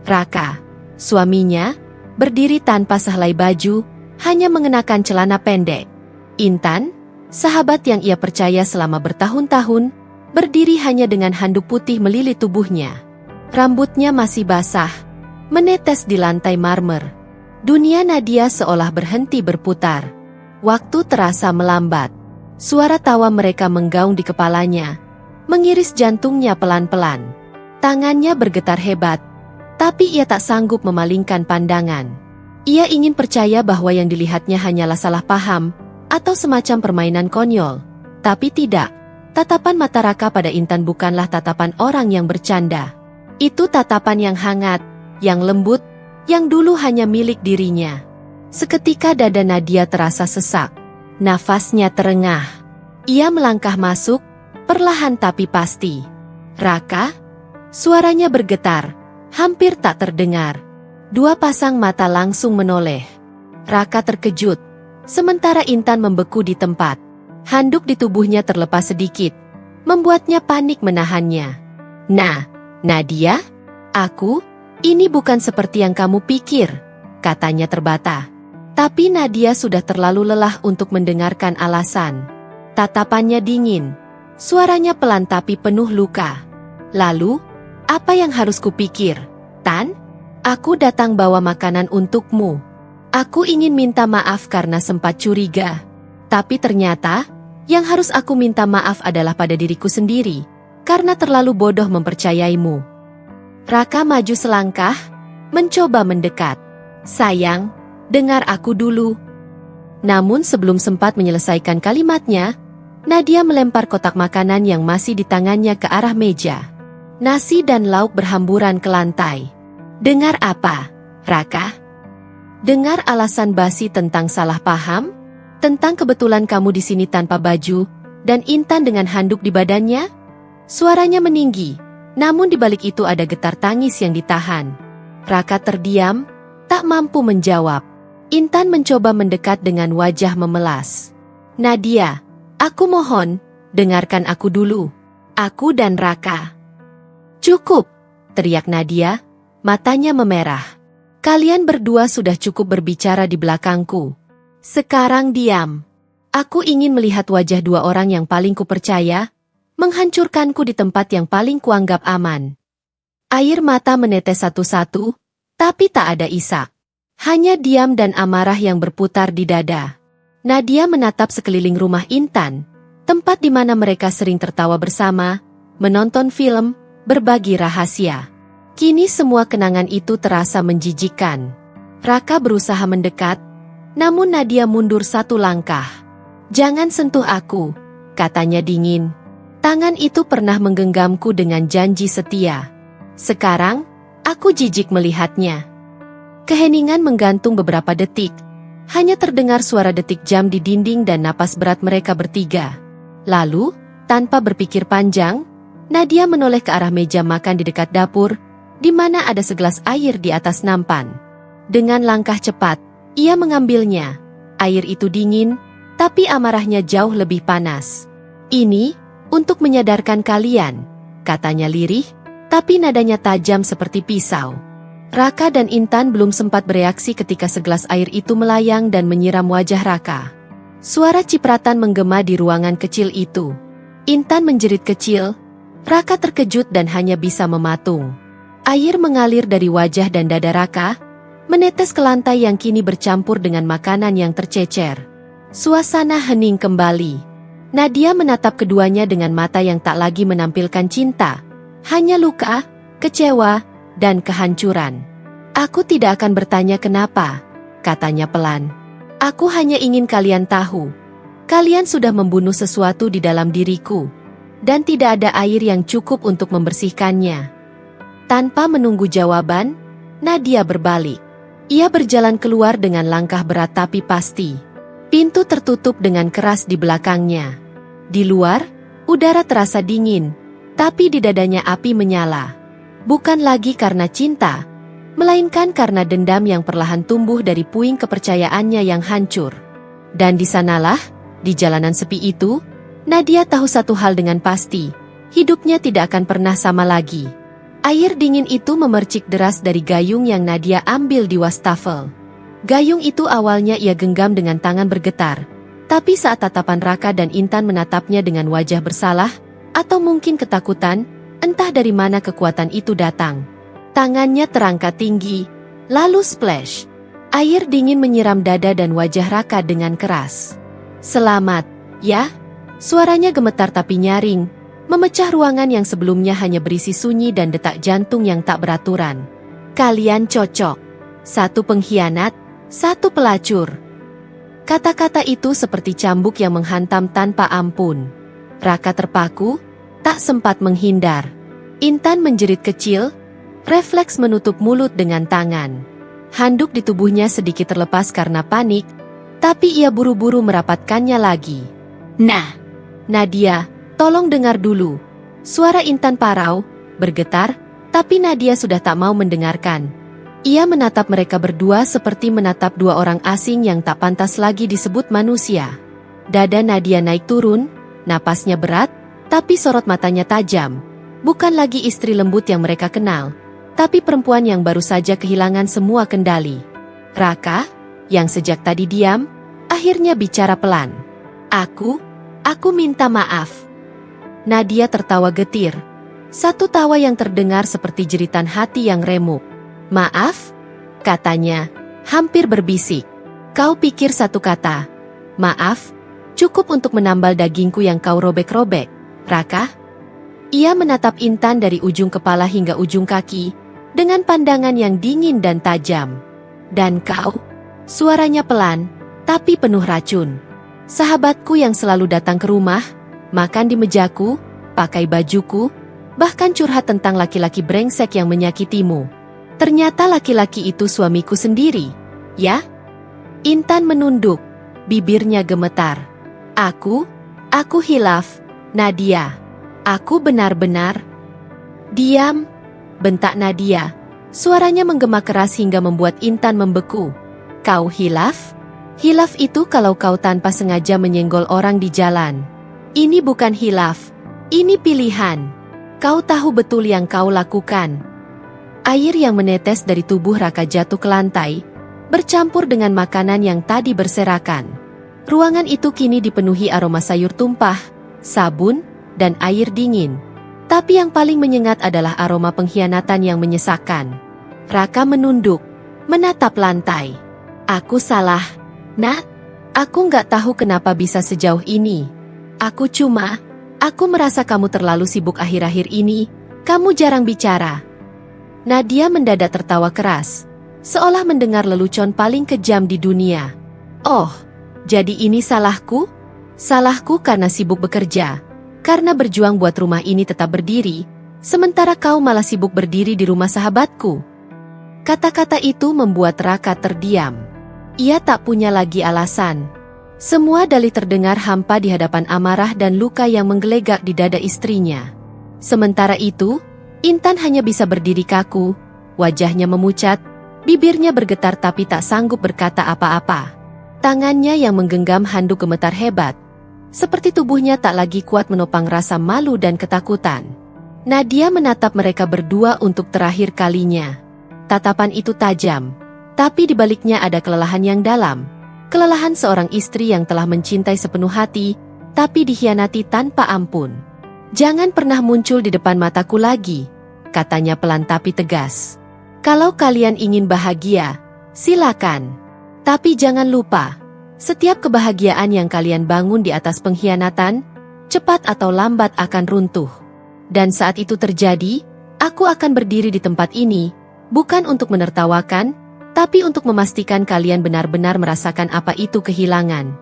Raka, suaminya, berdiri tanpa sehelai baju, hanya mengenakan celana pendek. Intan, sahabat yang ia percaya selama bertahun-tahun, berdiri hanya dengan handuk putih melilit tubuhnya. Rambutnya masih basah, menetes di lantai marmer. Dunia Nadia seolah berhenti berputar. Waktu terasa melambat. Suara tawa mereka menggaung di kepalanya, mengiris jantungnya pelan-pelan. Tangannya bergetar hebat, tapi ia tak sanggup memalingkan pandangan. Ia ingin percaya bahwa yang dilihatnya hanyalah salah paham, atau semacam permainan konyol. Tapi tidak, tatapan mata Raka pada Intan bukanlah tatapan orang yang bercanda. Itu tatapan yang hangat, yang lembut, yang dulu hanya milik dirinya. Seketika dada Nadia terasa sesak, nafasnya terengah. Ia melangkah masuk, perlahan tapi pasti. "Raka?" Suaranya bergetar, hampir tak terdengar. Dua pasang mata langsung menoleh. Raka terkejut, sementara Intan membeku di tempat. Handuk di tubuhnya terlepas sedikit, membuatnya panik menahannya. "Nah, Nadia, ini bukan seperti yang kamu pikir," katanya terbata. Tapi Nadia sudah terlalu lelah untuk mendengarkan alasan. Tatapannya dingin, suaranya pelan tapi penuh luka. "Lalu, apa yang harus kupikir, Tan? Aku datang bawa makanan untukmu. Aku ingin minta maaf karena sempat curiga. Tapi ternyata, yang harus aku minta maaf adalah pada diriku sendiri, karena terlalu bodoh mempercayaimu." Raka maju selangkah, mencoba mendekat. "Sayang, dengar aku dulu." Namun sebelum sempat menyelesaikan kalimatnya, Nadia melempar kotak makanan yang masih di tangannya ke arah meja. Nasi dan lauk berhamburan ke lantai. "Dengar apa, Raka? Dengar alasan basi tentang salah paham? Tentang kebetulan kamu di sini tanpa baju, dan Intan dengan handuk di badannya?" Suaranya meninggi, namun di balik itu ada getar tangis yang ditahan. Raka terdiam, tak mampu menjawab. Intan mencoba mendekat dengan wajah memelas. "Nadia, aku mohon, dengarkan aku dulu. Aku dan Raka." "Cukup," teriak Nadia, matanya memerah. "Kalian berdua sudah cukup berbicara di belakangku. Sekarang diam. Aku ingin melihat wajah dua orang yang paling kupercaya, menghancurkanku di tempat yang paling kuanggap aman." Air mata menetes satu-satu, tapi tak ada isak. Hanya diam dan amarah yang berputar di dada. Nadia menatap sekeliling rumah Intan, tempat di mana mereka sering tertawa bersama, menonton film, berbagi rahasia. Kini semua kenangan itu terasa menjijikkan. Raka berusaha mendekat, namun Nadia mundur satu langkah. "Jangan sentuh aku," katanya dingin. Tangan itu pernah menggenggamku dengan janji setia. Sekarang, aku jijik melihatnya. Keheningan menggantung beberapa detik. Hanya terdengar suara detik jam di dinding dan napas berat mereka bertiga. Lalu, tanpa berpikir panjang, Nadia menoleh ke arah meja makan di dekat dapur, di mana ada segelas air di atas nampan. Dengan langkah cepat, ia mengambilnya. Air itu dingin, tapi amarahnya jauh lebih panas. "Ini, untuk menyadarkan kalian," katanya lirih, tapi nadanya tajam seperti pisau. Raka dan Intan belum sempat bereaksi ketika segelas air itu melayang dan menyiram wajah Raka. Suara cipratan menggema di ruangan kecil itu. Intan menjerit kecil, Raka terkejut dan hanya bisa mematung. Air mengalir dari wajah dan dada Raka, menetes ke lantai yang kini bercampur dengan makanan yang tercecer. Suasana hening kembali. Nadia menatap keduanya dengan mata yang tak lagi menampilkan cinta, hanya luka, kecewa, dan kehancuran. "Aku tidak akan bertanya kenapa," katanya pelan. "Aku hanya ingin kalian tahu. Kalian sudah membunuh sesuatu di dalam diriku. Dan tidak ada air yang cukup untuk membersihkannya." Tanpa menunggu jawaban, Nadia berbalik. Ia berjalan keluar dengan langkah berat tapi pasti. Pintu tertutup dengan keras di belakangnya. Di luar, udara terasa dingin, tapi di dadanya api menyala. Bukan lagi karena cinta, melainkan karena dendam yang perlahan tumbuh dari puing kepercayaannya yang hancur. Dan di sanalah, di jalanan sepi itu, Nadia tahu satu hal dengan pasti, hidupnya tidak akan pernah sama lagi. Air dingin itu memercik deras dari gayung yang Nadia ambil di wastafel. Gayung itu awalnya ia genggam dengan tangan bergetar, tapi saat tatapan Raka dan Intan menatapnya dengan wajah bersalah, atau mungkin ketakutan, entah dari mana kekuatan itu datang. Tangannya terangkat tinggi, lalu splash. Air dingin menyiram dada dan wajah Raka dengan keras. "Selamat, ya?" Suaranya gemetar tapi nyaring, memecah ruangan yang sebelumnya hanya berisi sunyi dan detak jantung yang tak beraturan. "Kalian cocok. Satu pengkhianat, satu pelacur." Kata-kata itu seperti cambuk yang menghantam tanpa ampun. Raka terpaku, tak sempat menghindar. Intan menjerit kecil, refleks menutup mulut dengan tangan. Handuk di tubuhnya sedikit terlepas karena panik, tapi ia buru-buru merapatkannya lagi. "Nah, Nadia, tolong dengar dulu." Suara Intan parau, bergetar, tapi Nadia sudah tak mau mendengarkan. Ia menatap mereka berdua seperti menatap dua orang asing yang tak pantas lagi disebut manusia. Dada Nadia naik turun, napasnya berat, tapi sorot matanya tajam. Bukan lagi istri lembut yang mereka kenal, tapi perempuan yang baru saja kehilangan semua kendali. Raka, yang sejak tadi diam, akhirnya bicara pelan. Aku minta maaf." Nadia tertawa getir. Satu tawa yang terdengar seperti jeritan hati yang remuk. "Maaf?" katanya, hampir berbisik. "Kau pikir satu kata, maaf, cukup untuk menambal dagingku yang kau robek-robek, Raka?" Ia menatap Intan dari ujung kepala hingga ujung kaki, dengan pandangan yang dingin dan tajam. "Dan kau?" Suaranya pelan, tapi penuh racun. "Sahabatku yang selalu datang ke rumah, makan di mejaku, pakai bajuku, bahkan curhat tentang laki-laki brengsek yang menyakitimu. Ternyata laki-laki itu suamiku sendiri, ya?" Intan menunduk, bibirnya gemetar. Aku hilaf, Nadia. Aku benar-benar..." "Diam," bentak Nadia. Suaranya menggema keras hingga membuat Intan membeku. "Kau hilaf? Hilaf itu kalau kau tanpa sengaja menyenggol orang di jalan. Ini bukan hilaf, ini pilihan. Kau tahu betul yang kau lakukan." Air yang menetes dari tubuh Raka jatuh ke lantai, bercampur dengan makanan yang tadi berserakan. Ruangan itu kini dipenuhi aroma sayur tumpah, sabun, dan air dingin. Tapi yang paling menyengat adalah aroma pengkhianatan yang menyesakkan. Raka menunduk, menatap lantai. "Aku salah, Nat. Aku nggak tahu kenapa bisa sejauh ini. Aku merasa kamu terlalu sibuk akhir-akhir ini, kamu jarang bicara." Nadia mendadak tertawa keras, seolah mendengar lelucon paling kejam di dunia. "Oh, jadi ini salahku? Salahku karena sibuk bekerja, karena berjuang buat rumah ini tetap berdiri, sementara kau malah sibuk berdiri di rumah sahabatku." Kata-kata itu membuat Raka terdiam. Ia tak punya lagi alasan. Semua dalih terdengar hampa di hadapan amarah dan luka yang menggelegak di dada istrinya. Sementara itu, Intan hanya bisa berdiri kaku, wajahnya memucat, bibirnya bergetar tapi tak sanggup berkata apa-apa. Tangannya yang menggenggam handuk gemetar hebat, seperti tubuhnya tak lagi kuat menopang rasa malu dan ketakutan. Nadia menatap mereka berdua untuk terakhir kalinya. Tatapan itu tajam, tapi di baliknya ada kelelahan yang dalam. Kelelahan seorang istri yang telah mencintai sepenuh hati, tapi dikhianati tanpa ampun. "Jangan pernah muncul di depan mataku lagi," katanya pelan tapi tegas. "Kalau kalian ingin bahagia, silakan. Tapi jangan lupa, setiap kebahagiaan yang kalian bangun di atas pengkhianatan, cepat atau lambat akan runtuh. Dan saat itu terjadi, aku akan berdiri di tempat ini, bukan untuk menertawakan, tapi untuk memastikan kalian benar-benar merasakan apa itu kehilangan."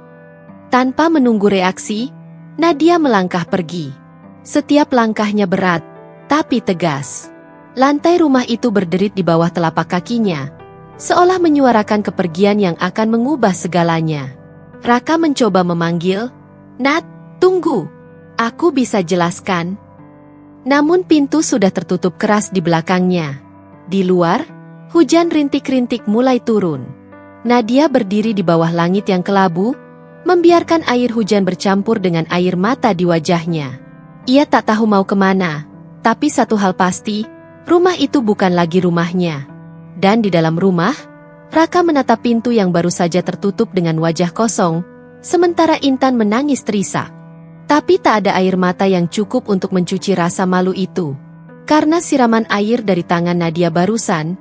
Tanpa menunggu reaksi, Nadia melangkah pergi. Setiap langkahnya berat, tapi tegas. Lantai rumah itu berderit di bawah telapak kakinya, seolah menyuarakan kepergian yang akan mengubah segalanya. Raka mencoba memanggil, "Nat, tunggu. Aku bisa jelaskan." Namun pintu sudah tertutup keras di belakangnya. Di luar, hujan rintik-rintik mulai turun. Nadia berdiri di bawah langit yang kelabu, membiarkan air hujan bercampur dengan air mata di wajahnya. Ia tak tahu mau kemana, tapi satu hal pasti, rumah itu bukan lagi rumahnya. Dan di dalam rumah, Raka menatap pintu yang baru saja tertutup dengan wajah kosong, sementara Intan menangis terisak. Tapi tak ada air mata yang cukup untuk mencuci rasa malu itu. Karena siraman air dari tangan Nadia barusan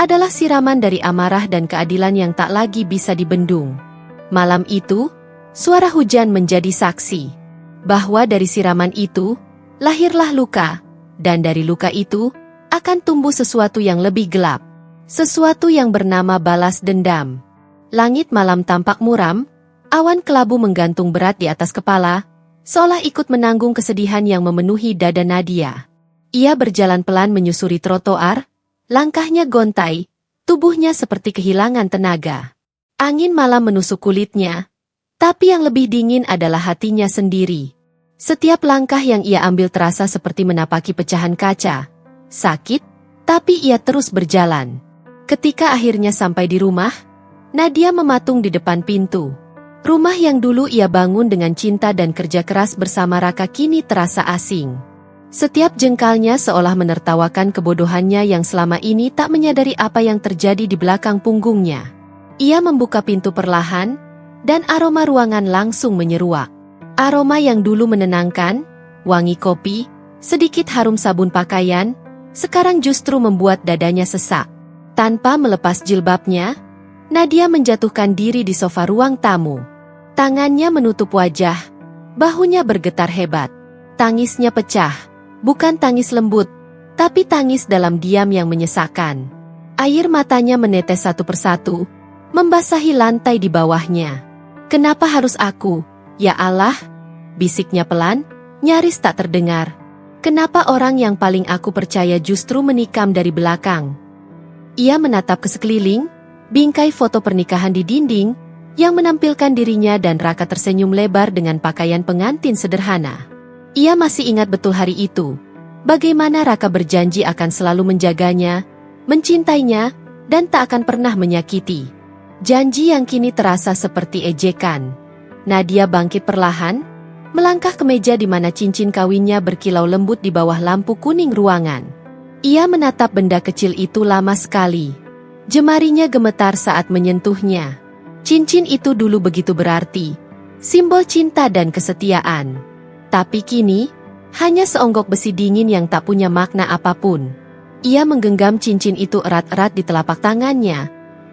adalah siraman dari amarah dan keadilan yang tak lagi bisa dibendung. Malam itu, suara hujan menjadi saksi bahwa dari siraman itu lahirlah luka, dan dari luka itu akan tumbuh sesuatu yang lebih gelap, sesuatu yang bernama balas dendam. Langit malam tampak muram, awan kelabu menggantung berat di atas kepala, seolah ikut menanggung kesedihan yang memenuhi dada Nadia. Ia berjalan pelan menyusuri trotoar, langkahnya gontai, tubuhnya seperti kehilangan tenaga. Angin malam menusuk kulitnya, tapi yang lebih dingin adalah hatinya sendiri. Setiap langkah yang ia ambil terasa seperti menapaki pecahan kaca. Sakit, tapi ia terus berjalan. Ketika akhirnya sampai di rumah, Nadia mematung di depan pintu. Rumah yang dulu ia bangun dengan cinta dan kerja keras bersama Raka kini terasa asing. Setiap jengkalnya seolah menertawakan kebodohannya yang selama ini tak menyadari apa yang terjadi di belakang punggungnya. Ia membuka pintu perlahan, dan aroma ruangan langsung menyeruak. Aroma yang dulu menenangkan, wangi kopi, sedikit harum sabun pakaian, sekarang justru membuat dadanya sesak. Tanpa melepas jilbabnya, Nadia menjatuhkan diri di sofa ruang tamu. Tangannya menutup wajah, bahunya bergetar hebat. Tangisnya pecah. Bukan tangis lembut, tapi tangis dalam diam yang menyesakkan. Air matanya menetes satu persatu, membasahi lantai di bawahnya. "Kenapa harus aku, ya Allah?" bisiknya pelan, nyaris tak terdengar. "Kenapa orang yang paling aku percaya justru menikam dari belakang?" Ia menatap ke sekeliling, bingkai foto pernikahan di dinding, yang menampilkan dirinya dan Raka tersenyum lebar dengan pakaian pengantin sederhana. Ia masih ingat betul hari itu, bagaimana Raka berjanji akan selalu menjaganya, mencintainya, dan tak akan pernah menyakiti. Janji yang kini terasa seperti ejekan. Nadia bangkit perlahan, melangkah ke meja di mana cincin kawinnya berkilau lembut di bawah lampu kuning ruangan. Ia menatap benda kecil itu lama sekali. Jemarinya gemetar saat menyentuhnya. Cincin itu dulu begitu berarti, simbol cinta dan kesetiaan. Tapi kini, hanya seonggok besi dingin yang tak punya makna apapun. Ia menggenggam cincin itu erat-erat di telapak tangannya,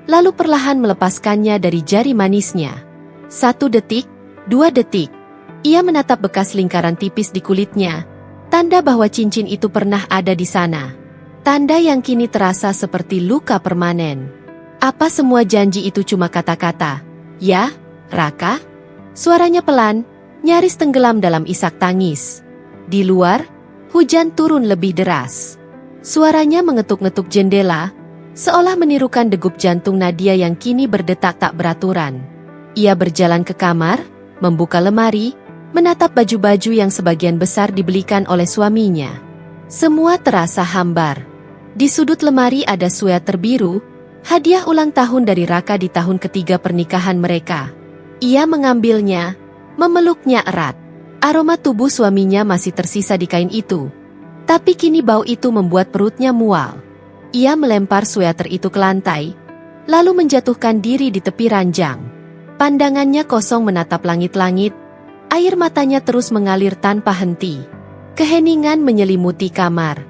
lalu perlahan melepaskannya dari jari manisnya. 1 detik, 2 detik. Ia menatap bekas lingkaran tipis di kulitnya, tanda bahwa cincin itu pernah ada di sana. Tanda yang kini terasa seperti luka permanen. Apa semua janji itu cuma kata-kata? "Ya, Raka?" Suaranya pelan, nyaris tenggelam dalam isak tangis. Di luar, hujan turun lebih deras. Suaranya mengetuk-ngetuk jendela, seolah menirukan degup jantung Nadia yang kini berdetak tak beraturan. Ia berjalan ke kamar, membuka lemari, menatap baju-baju yang sebagian besar dibelikan oleh suaminya. Semua terasa hambar. Di sudut lemari ada sweater biru, hadiah ulang tahun dari Raka di tahun ketiga pernikahan mereka. Ia mengambilnya, memeluknya erat. Aroma tubuh suaminya masih tersisa di kain itu. Tapi kini bau itu membuat perutnya mual. Ia melempar sweater itu ke lantai, lalu menjatuhkan diri di tepi ranjang. Pandangannya kosong menatap langit-langit, air matanya terus mengalir tanpa henti. Keheningan menyelimuti kamar.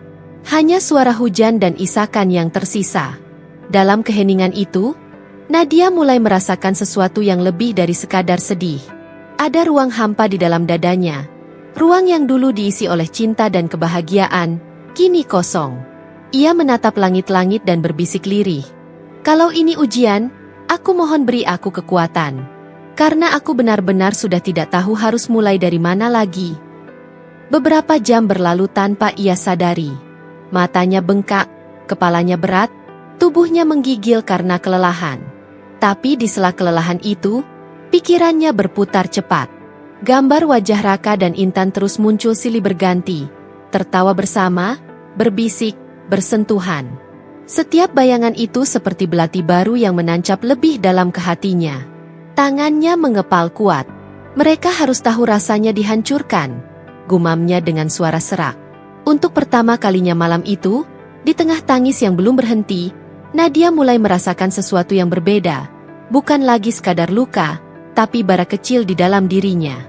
Hanya suara hujan dan isakan yang tersisa. Dalam keheningan itu, Nadia mulai merasakan sesuatu yang lebih dari sekadar sedih. Ada ruang hampa di dalam dadanya. Ruang yang dulu diisi oleh cinta dan kebahagiaan, kini kosong. Ia menatap langit-langit dan berbisik lirih. "Kalau ini ujian, aku mohon beri aku kekuatan. Karena aku benar-benar sudah tidak tahu harus mulai dari mana lagi." Beberapa jam berlalu tanpa ia sadari. Matanya bengkak, kepalanya berat, tubuhnya menggigil karena kelelahan. Tapi di sela kelelahan itu, pikirannya berputar cepat. Gambar wajah Raka dan Intan terus muncul silih berganti, tertawa bersama, berbisik, bersentuhan. Setiap bayangan itu seperti belati baru yang menancap lebih dalam ke hatinya. Tangannya mengepal kuat. "Mereka harus tahu rasanya dihancurkan," gumamnya dengan suara serak. Untuk pertama kalinya malam itu, di tengah tangis yang belum berhenti, Nadia mulai merasakan sesuatu yang berbeda. Bukan lagi sekadar luka, tapi bara kecil di dalam dirinya.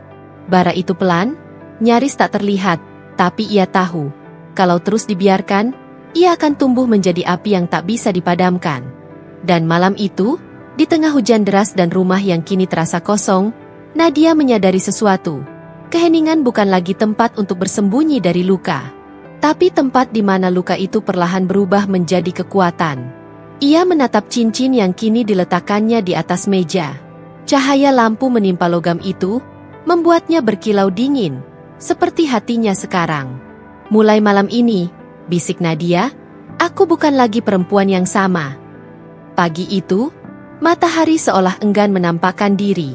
Bara itu pelan, nyaris tak terlihat, tapi ia tahu. Kalau terus dibiarkan, ia akan tumbuh menjadi api yang tak bisa dipadamkan. Dan malam itu, di tengah hujan deras dan rumah yang kini terasa kosong, Nadia menyadari sesuatu. Keheningan bukan lagi tempat untuk bersembunyi dari luka, tapi tempat di mana luka itu perlahan berubah menjadi kekuatan. Ia menatap cincin yang kini diletakkannya di atas meja. Cahaya lampu menimpa logam itu, membuatnya berkilau dingin, seperti hatinya sekarang. Mulai malam ini, bisik Nadia, aku bukan lagi perempuan yang sama. Pagi itu, matahari seolah enggan menampakkan diri.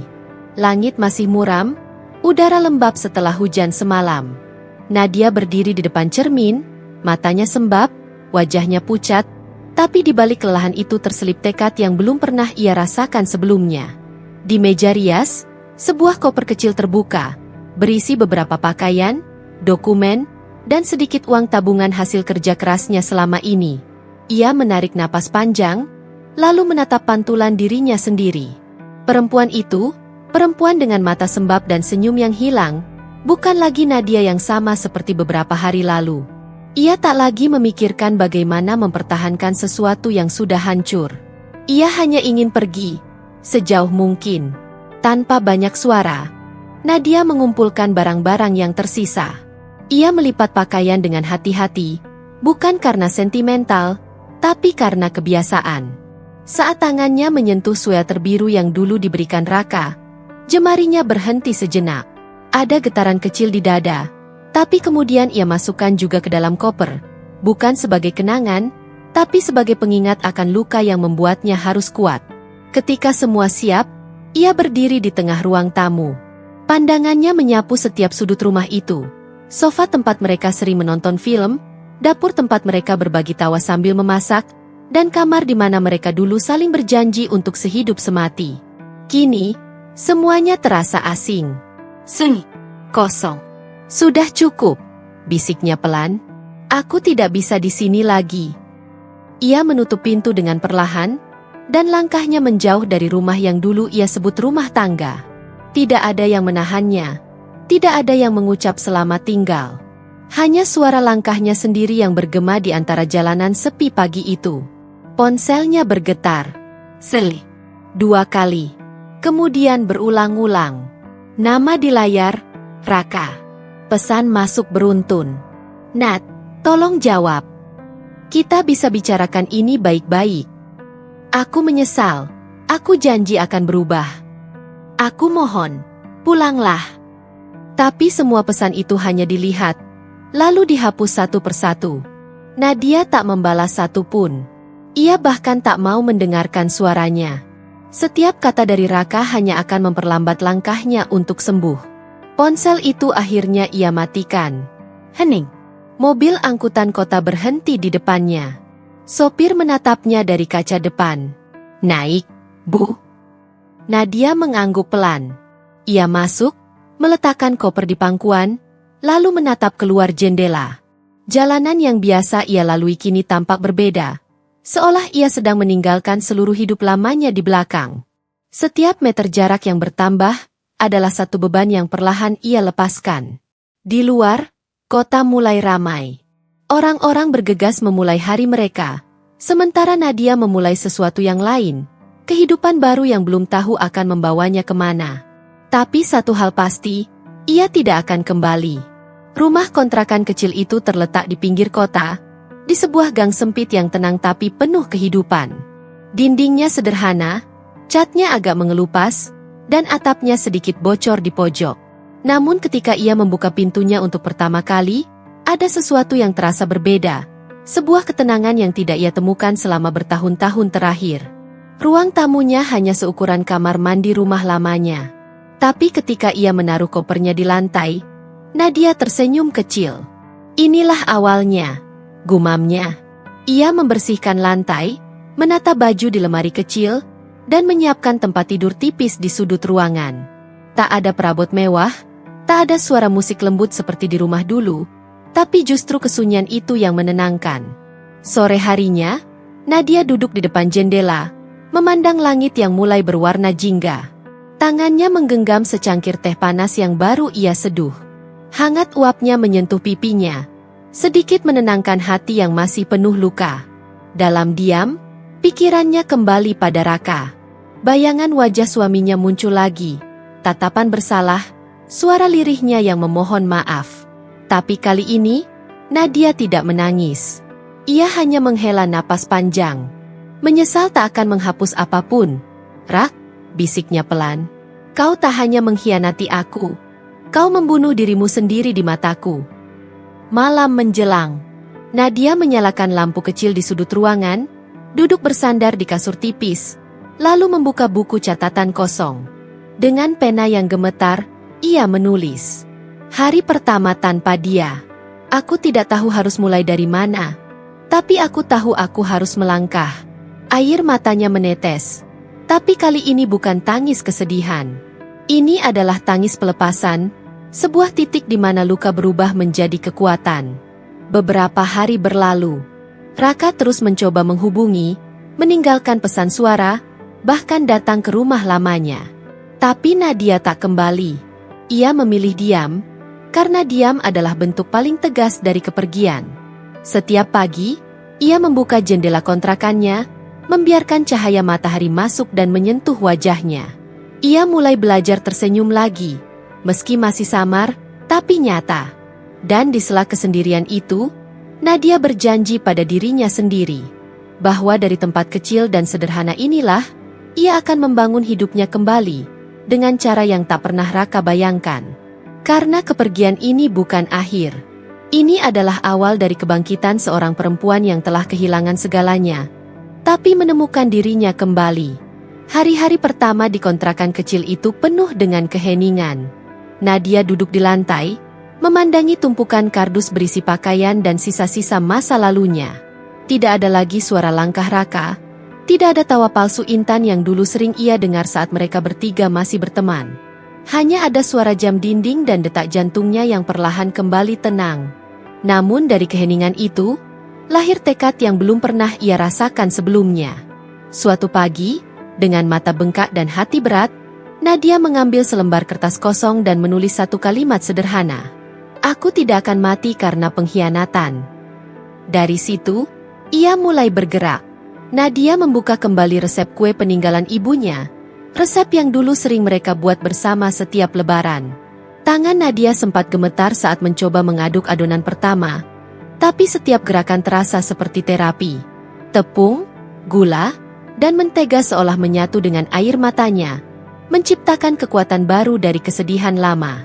Langit masih muram, udara lembab setelah hujan semalam. Nadia berdiri di depan cermin, matanya sembab, wajahnya pucat, tapi di balik kelelahan itu terselip tekad yang belum pernah ia rasakan sebelumnya. Di meja rias, sebuah koper kecil terbuka, berisi beberapa pakaian, dokumen, dan sedikit uang tabungan hasil kerja kerasnya selama ini. Ia menarik napas panjang, lalu menatap pantulan dirinya sendiri. Perempuan itu, perempuan dengan mata sembab dan senyum yang hilang, bukan lagi Nadia yang sama seperti beberapa hari lalu. Ia tak lagi memikirkan bagaimana mempertahankan sesuatu yang sudah hancur. Ia hanya ingin pergi, sejauh mungkin. Tanpa banyak suara, Nadia mengumpulkan barang-barang yang tersisa. Ia melipat pakaian dengan hati-hati, bukan karena sentimental, tapi karena kebiasaan. Saat tangannya menyentuh sweater biru yang dulu diberikan Raka, jemarinya berhenti sejenak. Ada getaran kecil di dada, tapi kemudian ia masukkan juga ke dalam koper, bukan sebagai kenangan, tapi sebagai pengingat akan luka yang membuatnya harus kuat. Ketika semua siap, ia berdiri di tengah ruang tamu. Pandangannya menyapu setiap sudut rumah itu. Sofa tempat mereka sering menonton film, dapur tempat mereka berbagi tawa sambil memasak, dan kamar di mana mereka dulu saling berjanji untuk sehidup semati. Kini, semuanya terasa asing. Sengit, kosong. Sudah cukup, bisiknya pelan. Aku tidak bisa di sini lagi. Ia menutup pintu dengan perlahan, dan langkahnya menjauh dari rumah yang dulu ia sebut rumah tangga. Tidak ada yang menahannya, tidak ada yang mengucap selamat tinggal. Hanya suara langkahnya sendiri yang bergema di antara jalanan sepi pagi itu. Ponselnya bergetar. Selih. 2 kali. Kemudian berulang-ulang. Nama di layar, Raka. Pesan masuk beruntun. Nat, tolong jawab. Kita bisa bicarakan ini baik-baik. Aku menyesal. Aku janji akan berubah. Aku mohon, pulanglah. Tapi semua pesan itu hanya dilihat, lalu dihapus satu persatu. Nadia tak membalas satu pun. Ia bahkan tak mau mendengarkan suaranya. Setiap kata dari Raka hanya akan memperlambat langkahnya untuk sembuh. Ponsel itu akhirnya ia matikan. Hening. Mobil angkutan kota berhenti di depannya. Sopir menatapnya dari kaca depan. Naik, Bu. Nadia mengangguk pelan. Ia masuk, meletakkan koper di pangkuan, lalu menatap keluar jendela. Jalanan yang biasa ia lalui kini tampak berbeda. Seolah ia sedang meninggalkan seluruh hidup lamanya di belakang. Setiap meter jarak yang bertambah adalah satu beban yang perlahan ia lepaskan. Di luar, kota mulai ramai. Orang-orang bergegas memulai hari mereka, sementara Nadia memulai sesuatu yang lain, kehidupan baru yang belum tahu akan membawanya kemana. Tapi satu hal pasti, ia tidak akan kembali. Rumah kontrakan kecil itu terletak di pinggir kota, di sebuah gang sempit yang tenang tapi penuh kehidupan. Dindingnya sederhana, catnya agak mengelupas, dan atapnya sedikit bocor di pojok. Namun ketika ia membuka pintunya untuk pertama kali, ada sesuatu yang terasa berbeda. Sebuah ketenangan yang tidak ia temukan selama bertahun-tahun terakhir. Ruang tamunya hanya seukuran kamar mandi rumah lamanya. Tapi ketika ia menaruh kopernya di lantai, Nadia tersenyum kecil. Inilah awalnya, gumamnya. Ia membersihkan lantai, menata baju di lemari kecil, dan menyiapkan tempat tidur tipis di sudut ruangan. Tak ada perabot mewah, tak ada suara musik lembut seperti di rumah dulu, tapi justru kesunyian itu yang menenangkan. Sore harinya, Nadia duduk di depan jendela, memandang langit yang mulai berwarna jingga. Tangannya menggenggam secangkir teh panas yang baru ia seduh. Hangat uapnya menyentuh pipinya, sedikit menenangkan hati yang masih penuh luka. Dalam diam, pikirannya kembali pada Raka. Bayangan wajah suaminya muncul lagi, tatapan bersalah, suara lirihnya yang memohon maaf. Tapi kali ini, Nadia tidak menangis. Ia hanya menghela napas panjang. Menyesal tak akan menghapus apapun. "Rak," bisiknya pelan. "Kau tak hanya mengkhianati aku. Kau membunuh dirimu sendiri di mataku." Malam menjelang. Nadia menyalakan lampu kecil di sudut ruangan, duduk bersandar di kasur tipis, lalu membuka buku catatan kosong. Dengan pena yang gemetar, ia menulis. "Hari pertama tanpa dia. Aku tidak tahu harus mulai dari mana. Tapi aku tahu aku harus melangkah." Air matanya menetes. Tapi kali ini bukan tangis kesedihan. Ini adalah tangis pelepasan, sebuah titik di mana luka berubah menjadi kekuatan. Beberapa hari berlalu. Raka terus mencoba menghubungi, meninggalkan pesan suara, bahkan datang ke rumah lamanya. Tapi Nadia tak kembali. Ia memilih diam, karena diam adalah bentuk paling tegas dari kepergian. Setiap pagi, ia membuka jendela kontrakannya, membiarkan cahaya matahari masuk dan menyentuh wajahnya. Ia mulai belajar tersenyum lagi, meski masih samar, tapi nyata. Dan di sela kesendirian itu, Nadia berjanji pada dirinya sendiri, bahwa dari tempat kecil dan sederhana inilah, ia akan membangun hidupnya kembali, dengan cara yang tak pernah Raka bayangkan. Karena kepergian ini bukan akhir. Ini adalah awal dari kebangkitan seorang perempuan yang telah kehilangan segalanya, tapi menemukan dirinya kembali. Hari-hari pertama di kontrakan kecil itu penuh dengan keheningan. Nadia duduk di lantai, memandangi tumpukan kardus berisi pakaian dan sisa-sisa masa lalunya. Tidak ada lagi suara langkah Raka, tidak ada tawa palsu Intan yang dulu sering ia dengar saat mereka bertiga masih berteman. Hanya ada suara jam dinding dan detak jantungnya yang perlahan kembali tenang. Namun dari keheningan itu, lahir tekad yang belum pernah ia rasakan sebelumnya. Suatu pagi, dengan mata bengkak dan hati berat, Nadia mengambil selembar kertas kosong dan menulis satu kalimat sederhana. "Aku tidak akan mati karena pengkhianatan." Dari situ, ia mulai bergerak. Nadia membuka kembali resep kue peninggalan ibunya, resep yang dulu sering mereka buat bersama setiap lebaran. Tangan Nadia sempat gemetar saat mencoba mengaduk adonan pertama, tapi setiap gerakan terasa seperti terapi. Tepung, gula, dan mentega seolah menyatu dengan air matanya, menciptakan kekuatan baru dari kesedihan lama.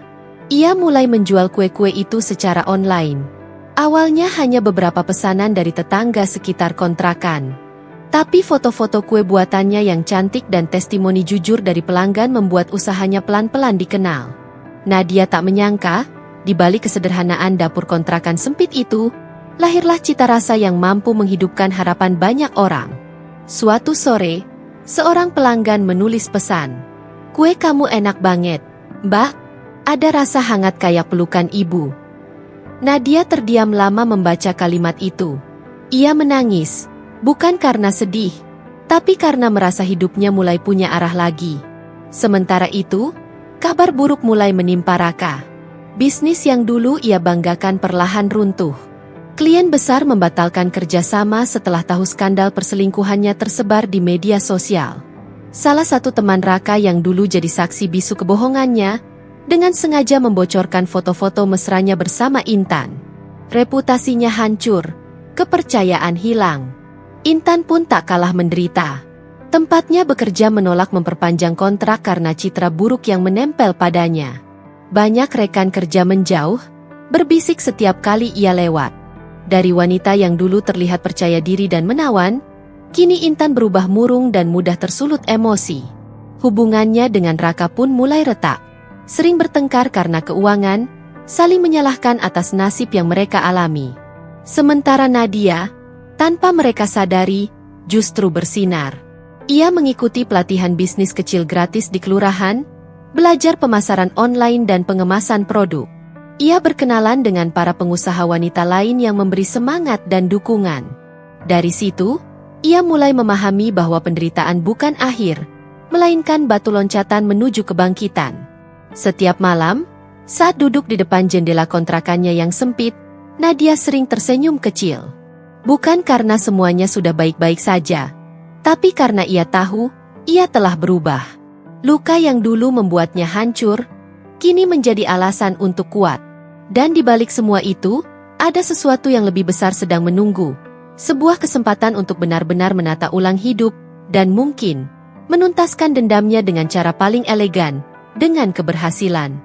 Ia mulai menjual kue-kue itu secara online. Awalnya hanya beberapa pesanan dari tetangga sekitar kontrakan. Tapi foto-foto kue buatannya yang cantik dan testimoni jujur dari pelanggan membuat usahanya pelan-pelan dikenal. Nadia tak menyangka, di balik kesederhanaan dapur kontrakan sempit itu, lahirlah cita rasa yang mampu menghidupkan harapan banyak orang. Suatu sore, seorang pelanggan menulis pesan. "Kue kamu enak banget, Mbak. Ada rasa hangat kayak pelukan ibu." Nadia terdiam lama membaca kalimat itu. Ia menangis, bukan karena sedih, tapi karena merasa hidupnya mulai punya arah lagi. Sementara itu, kabar buruk mulai menimpa Raka. Bisnis yang dulu ia banggakan perlahan runtuh. Klien besar membatalkan kerjasama setelah tahu skandal perselingkuhannya tersebar di media sosial. Salah satu teman Raka yang dulu jadi saksi bisu kebohongannya, dengan sengaja membocorkan foto-foto mesranya bersama Intan. Reputasinya hancur, kepercayaan hilang. Intan pun tak kalah menderita. Tempatnya bekerja menolak memperpanjang kontrak karena citra buruk yang menempel padanya. Banyak rekan kerja menjauh, berbisik setiap kali ia lewat. Dari wanita yang dulu terlihat percaya diri dan menawan, kini Intan berubah murung dan mudah tersulut emosi. Hubungannya dengan Raka pun mulai retak. Sering bertengkar karena keuangan, saling menyalahkan atas nasib yang mereka alami. Sementara Nadia, tanpa mereka sadari, justru bersinar. Ia mengikuti pelatihan bisnis kecil gratis di kelurahan, belajar pemasaran online dan pengemasan produk. Ia berkenalan dengan para pengusaha wanita lain yang memberi semangat dan dukungan. Dari situ, ia mulai memahami bahwa penderitaan bukan akhir, melainkan batu loncatan menuju kebangkitan. Setiap malam, saat duduk di depan jendela kontrakannya yang sempit, Nadia sering tersenyum kecil. Bukan karena semuanya sudah baik-baik saja, tapi karena ia tahu, ia telah berubah. Luka yang dulu membuatnya hancur, kini menjadi alasan untuk kuat. Dan di balik semua itu, ada sesuatu yang lebih besar sedang menunggu. Sebuah kesempatan untuk benar-benar menata ulang hidup, dan mungkin menuntaskan dendamnya dengan cara paling elegan, dengan keberhasilan.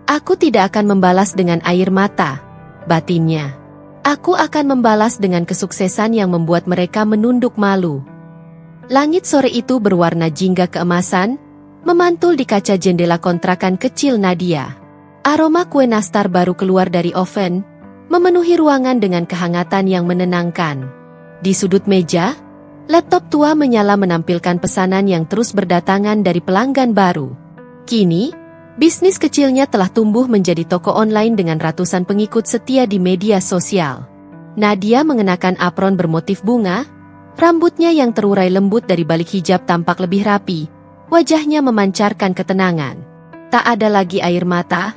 Aku tidak akan membalas dengan air mata, batinnya. Aku akan membalas dengan kesuksesan yang membuat mereka menunduk malu. Langit sore itu berwarna jingga keemasan, memantul di kaca jendela kontrakan kecil Nadia. Aroma kue nastar baru keluar dari oven, memenuhi ruangan dengan kehangatan yang menenangkan. Di sudut meja, laptop tua menyala menampilkan pesanan yang terus berdatangan dari pelanggan baru. Kini, bisnis kecilnya telah tumbuh menjadi toko online dengan ratusan pengikut setia di media sosial. Nadia mengenakan apron bermotif bunga, rambutnya yang terurai lembut dari balik hijab tampak lebih rapi, wajahnya memancarkan ketenangan. Tak ada lagi air mata,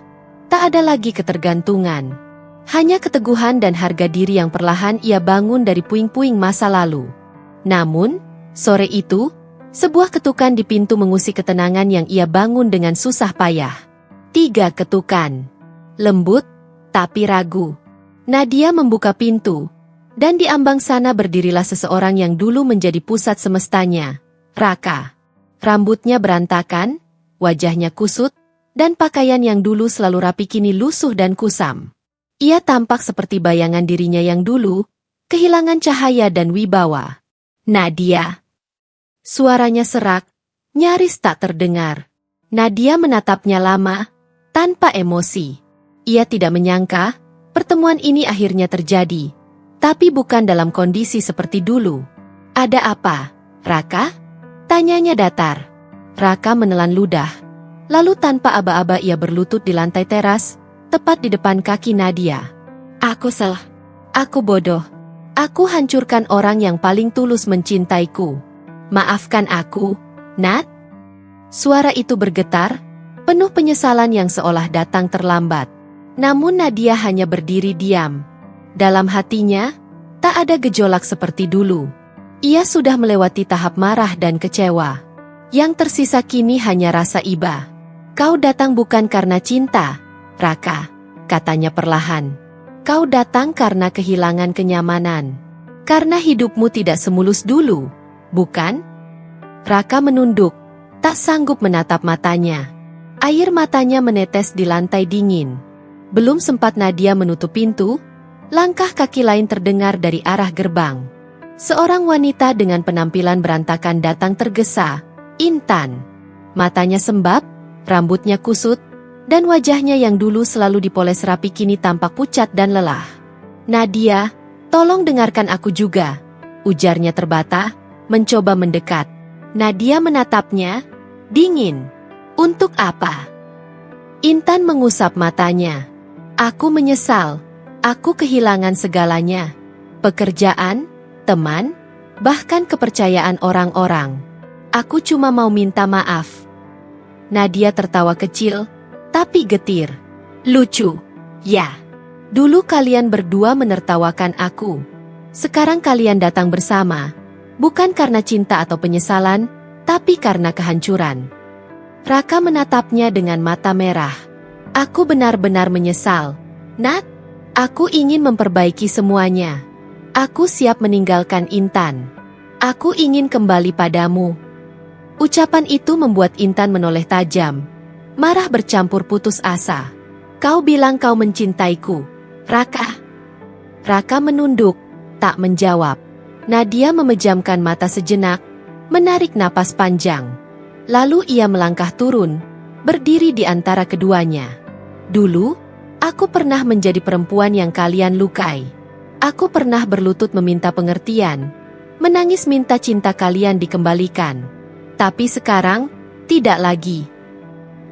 tak ada lagi ketergantungan. Hanya keteguhan dan harga diri yang perlahan ia bangun dari puing-puing masa lalu. Namun, sore itu, sebuah ketukan di pintu mengusik ketenangan yang ia bangun dengan susah payah. 3 ketukan. Lembut, tapi ragu. Nadia membuka pintu, dan di ambang sana berdirilah seseorang yang dulu menjadi pusat semestanya, Raka. Rambutnya berantakan, wajahnya kusut, dan pakaian yang dulu selalu rapi kini lusuh dan kusam. Ia tampak seperti bayangan dirinya yang dulu, kehilangan cahaya dan wibawa. Nadia. Suaranya serak, nyaris tak terdengar. Nadia menatapnya lama, tanpa emosi. Ia tidak menyangka, pertemuan ini akhirnya terjadi. Tapi bukan dalam kondisi seperti dulu. Ada apa, Raka? Tanyanya datar. Raka menelan ludah. Lalu tanpa aba-aba ia berlutut di lantai teras, tepat di depan kaki Nadia. Aku salah. Aku bodoh. Aku hancurkan orang yang paling tulus mencintaiku. Maafkan aku, Nat. Suara itu bergetar, penuh penyesalan yang seolah datang terlambat. Namun Nadia hanya berdiri diam. Dalam hatinya, tak ada gejolak seperti dulu. Ia sudah melewati tahap marah dan kecewa. Yang tersisa kini hanya rasa iba. Kau datang bukan karena cinta, Raka, katanya perlahan. Kau datang karena kehilangan kenyamanan. Karena hidupmu tidak semulus dulu, bukan? Raka menunduk, tak sanggup menatap matanya. Air matanya menetes di lantai dingin. Belum sempat Nadia menutup pintu, langkah kaki lain terdengar dari arah gerbang. Seorang wanita dengan penampilan berantakan datang tergesa, Intan. Matanya sembab, rambutnya kusut, dan wajahnya yang dulu selalu dipoles rapi kini tampak pucat dan lelah. Nadia, tolong dengarkan aku juga, ujarnya terbata, mencoba mendekat. Nadia menatapnya, dingin. Untuk apa? Intan mengusap matanya. Aku menyesal, aku kehilangan segalanya. Pekerjaan, teman, bahkan kepercayaan orang-orang. Aku cuma mau minta maaf. Nadia tertawa kecil, tapi getir. Lucu, ya. Dulu kalian berdua menertawakan aku. Sekarang kalian datang bersama, bukan karena cinta atau penyesalan, tapi karena kehancuran. Raka menatapnya dengan mata merah. Aku benar-benar menyesal, Nat. Aku ingin memperbaiki semuanya. Aku siap meninggalkan Intan. Aku ingin kembali padamu. Ucapan itu membuat Intan menoleh tajam. Marah bercampur putus asa. Kau bilang kau mencintaiku, Raka. Raka menunduk, tak menjawab. Nadia memejamkan mata sejenak, menarik napas panjang. Lalu ia melangkah turun, berdiri di antara keduanya. Dulu, aku pernah menjadi perempuan yang kalian lukai. Aku pernah berlutut meminta pengertian, menangis minta cinta kalian dikembalikan. Tapi sekarang, tidak lagi.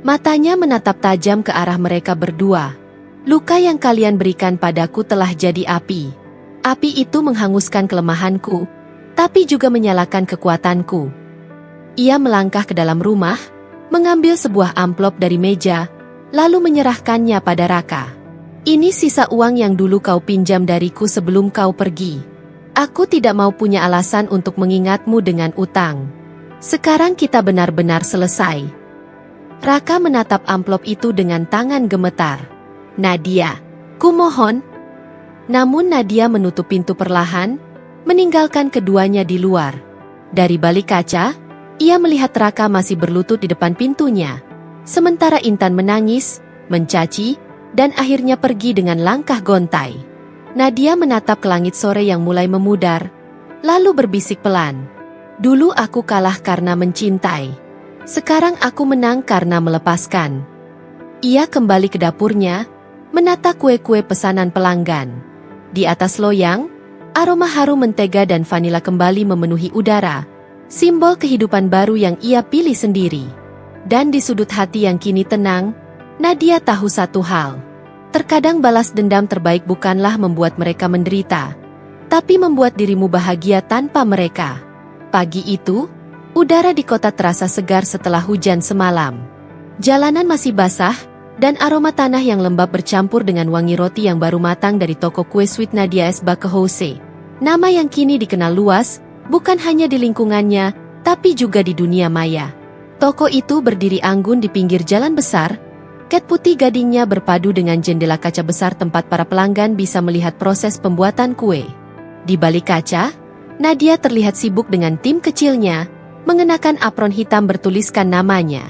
Matanya menatap tajam ke arah mereka berdua. Luka yang kalian berikan padaku telah jadi api. Api itu menghanguskan kelemahanku, tapi juga menyalakan kekuatanku. Ia melangkah ke dalam rumah, mengambil sebuah amplop dari meja, lalu menyerahkannya pada Raka. Ini sisa uang yang dulu kau pinjam dariku sebelum kau pergi. Aku tidak mau punya alasan untuk mengingatmu dengan utang. Sekarang kita benar-benar selesai. Raka menatap amplop itu dengan tangan gemetar. Nadia, kumohon. Namun Nadia menutup pintu perlahan, meninggalkan keduanya di luar. Dari balik kaca, ia melihat Raka masih berlutut di depan pintunya. Sementara Intan menangis, mencaci, dan akhirnya pergi dengan langkah gontai. Nadia menatap ke langit sore yang mulai memudar, lalu berbisik pelan. Dulu aku kalah karena mencintai. Sekarang aku menang karena melepaskan. Ia kembali ke dapurnya, menata kue-kue pesanan pelanggan. Di atas loyang, aroma harum mentega dan vanila kembali memenuhi udara, simbol kehidupan baru yang ia pilih sendiri. Dan di sudut hati yang kini tenang, Nadia tahu satu hal. Terkadang balas dendam terbaik bukanlah membuat mereka menderita, tapi membuat dirimu bahagia tanpa mereka. Pagi itu, udara di kota terasa segar setelah hujan semalam. Jalanan masih basah, dan aroma tanah yang lembab bercampur dengan wangi roti yang baru matang dari toko kue Sweet Nadia S. Bakehose. Nama yang kini dikenal luas, bukan hanya di lingkungannya, tapi juga di dunia maya. Toko itu berdiri anggun di pinggir jalan besar, cat putih gadingnya berpadu dengan jendela kaca besar tempat para pelanggan bisa melihat proses pembuatan kue. Di balik kaca, Nadia terlihat sibuk dengan tim kecilnya, mengenakan apron hitam bertuliskan namanya.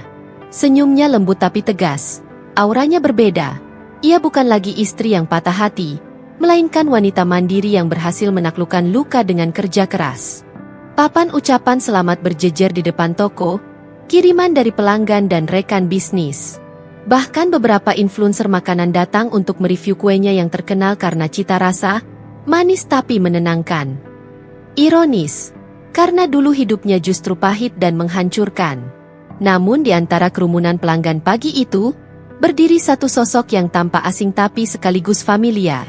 Senyumnya lembut tapi tegas, auranya berbeda. Ia bukan lagi istri yang patah hati, melainkan wanita mandiri yang berhasil menaklukkan luka dengan kerja keras. Papan ucapan selamat berjejer di depan toko, kiriman dari pelanggan dan rekan bisnis. Bahkan beberapa influencer makanan datang untuk mereview kuenya yang terkenal karena cita rasa, manis tapi menenangkan. Ironis, karena dulu hidupnya justru pahit dan menghancurkan. Namun di antara kerumunan pelanggan pagi itu, berdiri satu sosok yang tampak asing tapi sekaligus familiar.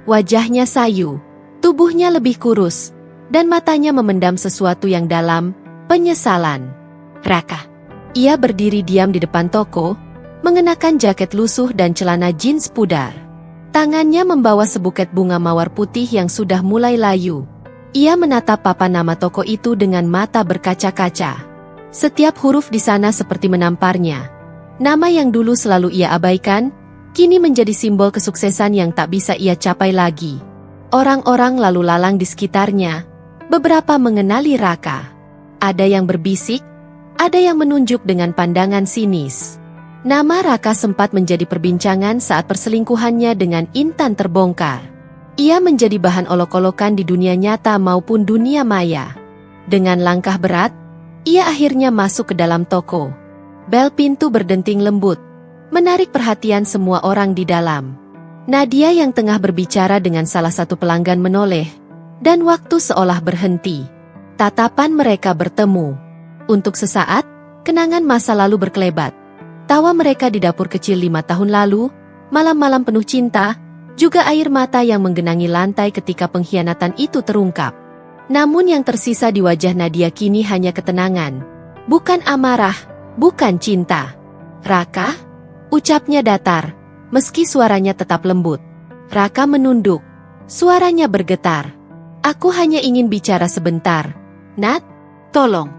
Wajahnya sayu, tubuhnya lebih kurus, dan matanya memendam sesuatu yang dalam, penyesalan. Raka. Ia berdiri diam di depan toko, mengenakan jaket lusuh dan celana jeans pudar. Tangannya membawa sebuket bunga mawar putih yang sudah mulai layu. Ia menatap papan nama toko itu dengan mata berkaca-kaca. Setiap huruf di sana seperti menamparnya. Nama yang dulu selalu ia abaikan, kini menjadi simbol kesuksesan yang tak bisa ia capai lagi. Orang-orang lalu lalang di sekitarnya, beberapa mengenali Raka. Ada yang berbisik, ada yang menunjuk dengan pandangan sinis. Nama Raka sempat menjadi perbincangan saat perselingkuhannya dengan Intan terbongkar. Ia menjadi bahan olok-olokan di dunia nyata maupun dunia maya. Dengan langkah berat, ia akhirnya masuk ke dalam toko. Bel pintu berdenting lembut, menarik perhatian semua orang di dalam. Nadia yang tengah berbicara dengan salah satu pelanggan menoleh, dan waktu seolah berhenti. Tatapan mereka bertemu. Untuk sesaat, kenangan masa lalu berkelebat. Tawa mereka di dapur kecil 5 tahun lalu, malam-malam penuh cinta, juga air mata yang menggenangi lantai ketika pengkhianatan itu terungkap. Namun yang tersisa di wajah Nadia kini hanya ketenangan. Bukan amarah, bukan cinta. Raka? Ucapnya datar, meski suaranya tetap lembut. Raka menunduk. Suaranya bergetar. Aku hanya ingin bicara sebentar. Nat, tolong.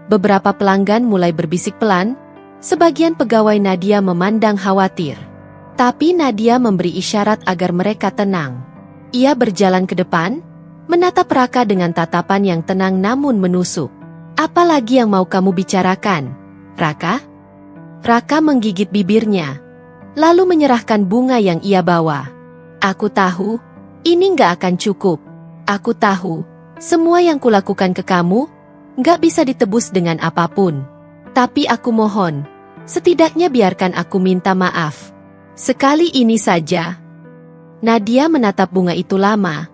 Beberapa pelanggan mulai berbisik pelan. Sebagian pegawai Nadia memandang khawatir. Tapi Nadia memberi isyarat agar mereka tenang. Ia berjalan ke depan, menatap Raka dengan tatapan yang tenang namun menusuk. Apa lagi yang mau kamu bicarakan, Raka? Raka menggigit bibirnya, lalu menyerahkan bunga yang ia bawa. Aku tahu, ini nggak akan cukup. Aku tahu, semua yang kulakukan ke kamu, nggak bisa ditebus dengan apapun. Tapi aku mohon, setidaknya biarkan aku minta maaf. Sekali ini saja. Nadia menatap bunga itu lama,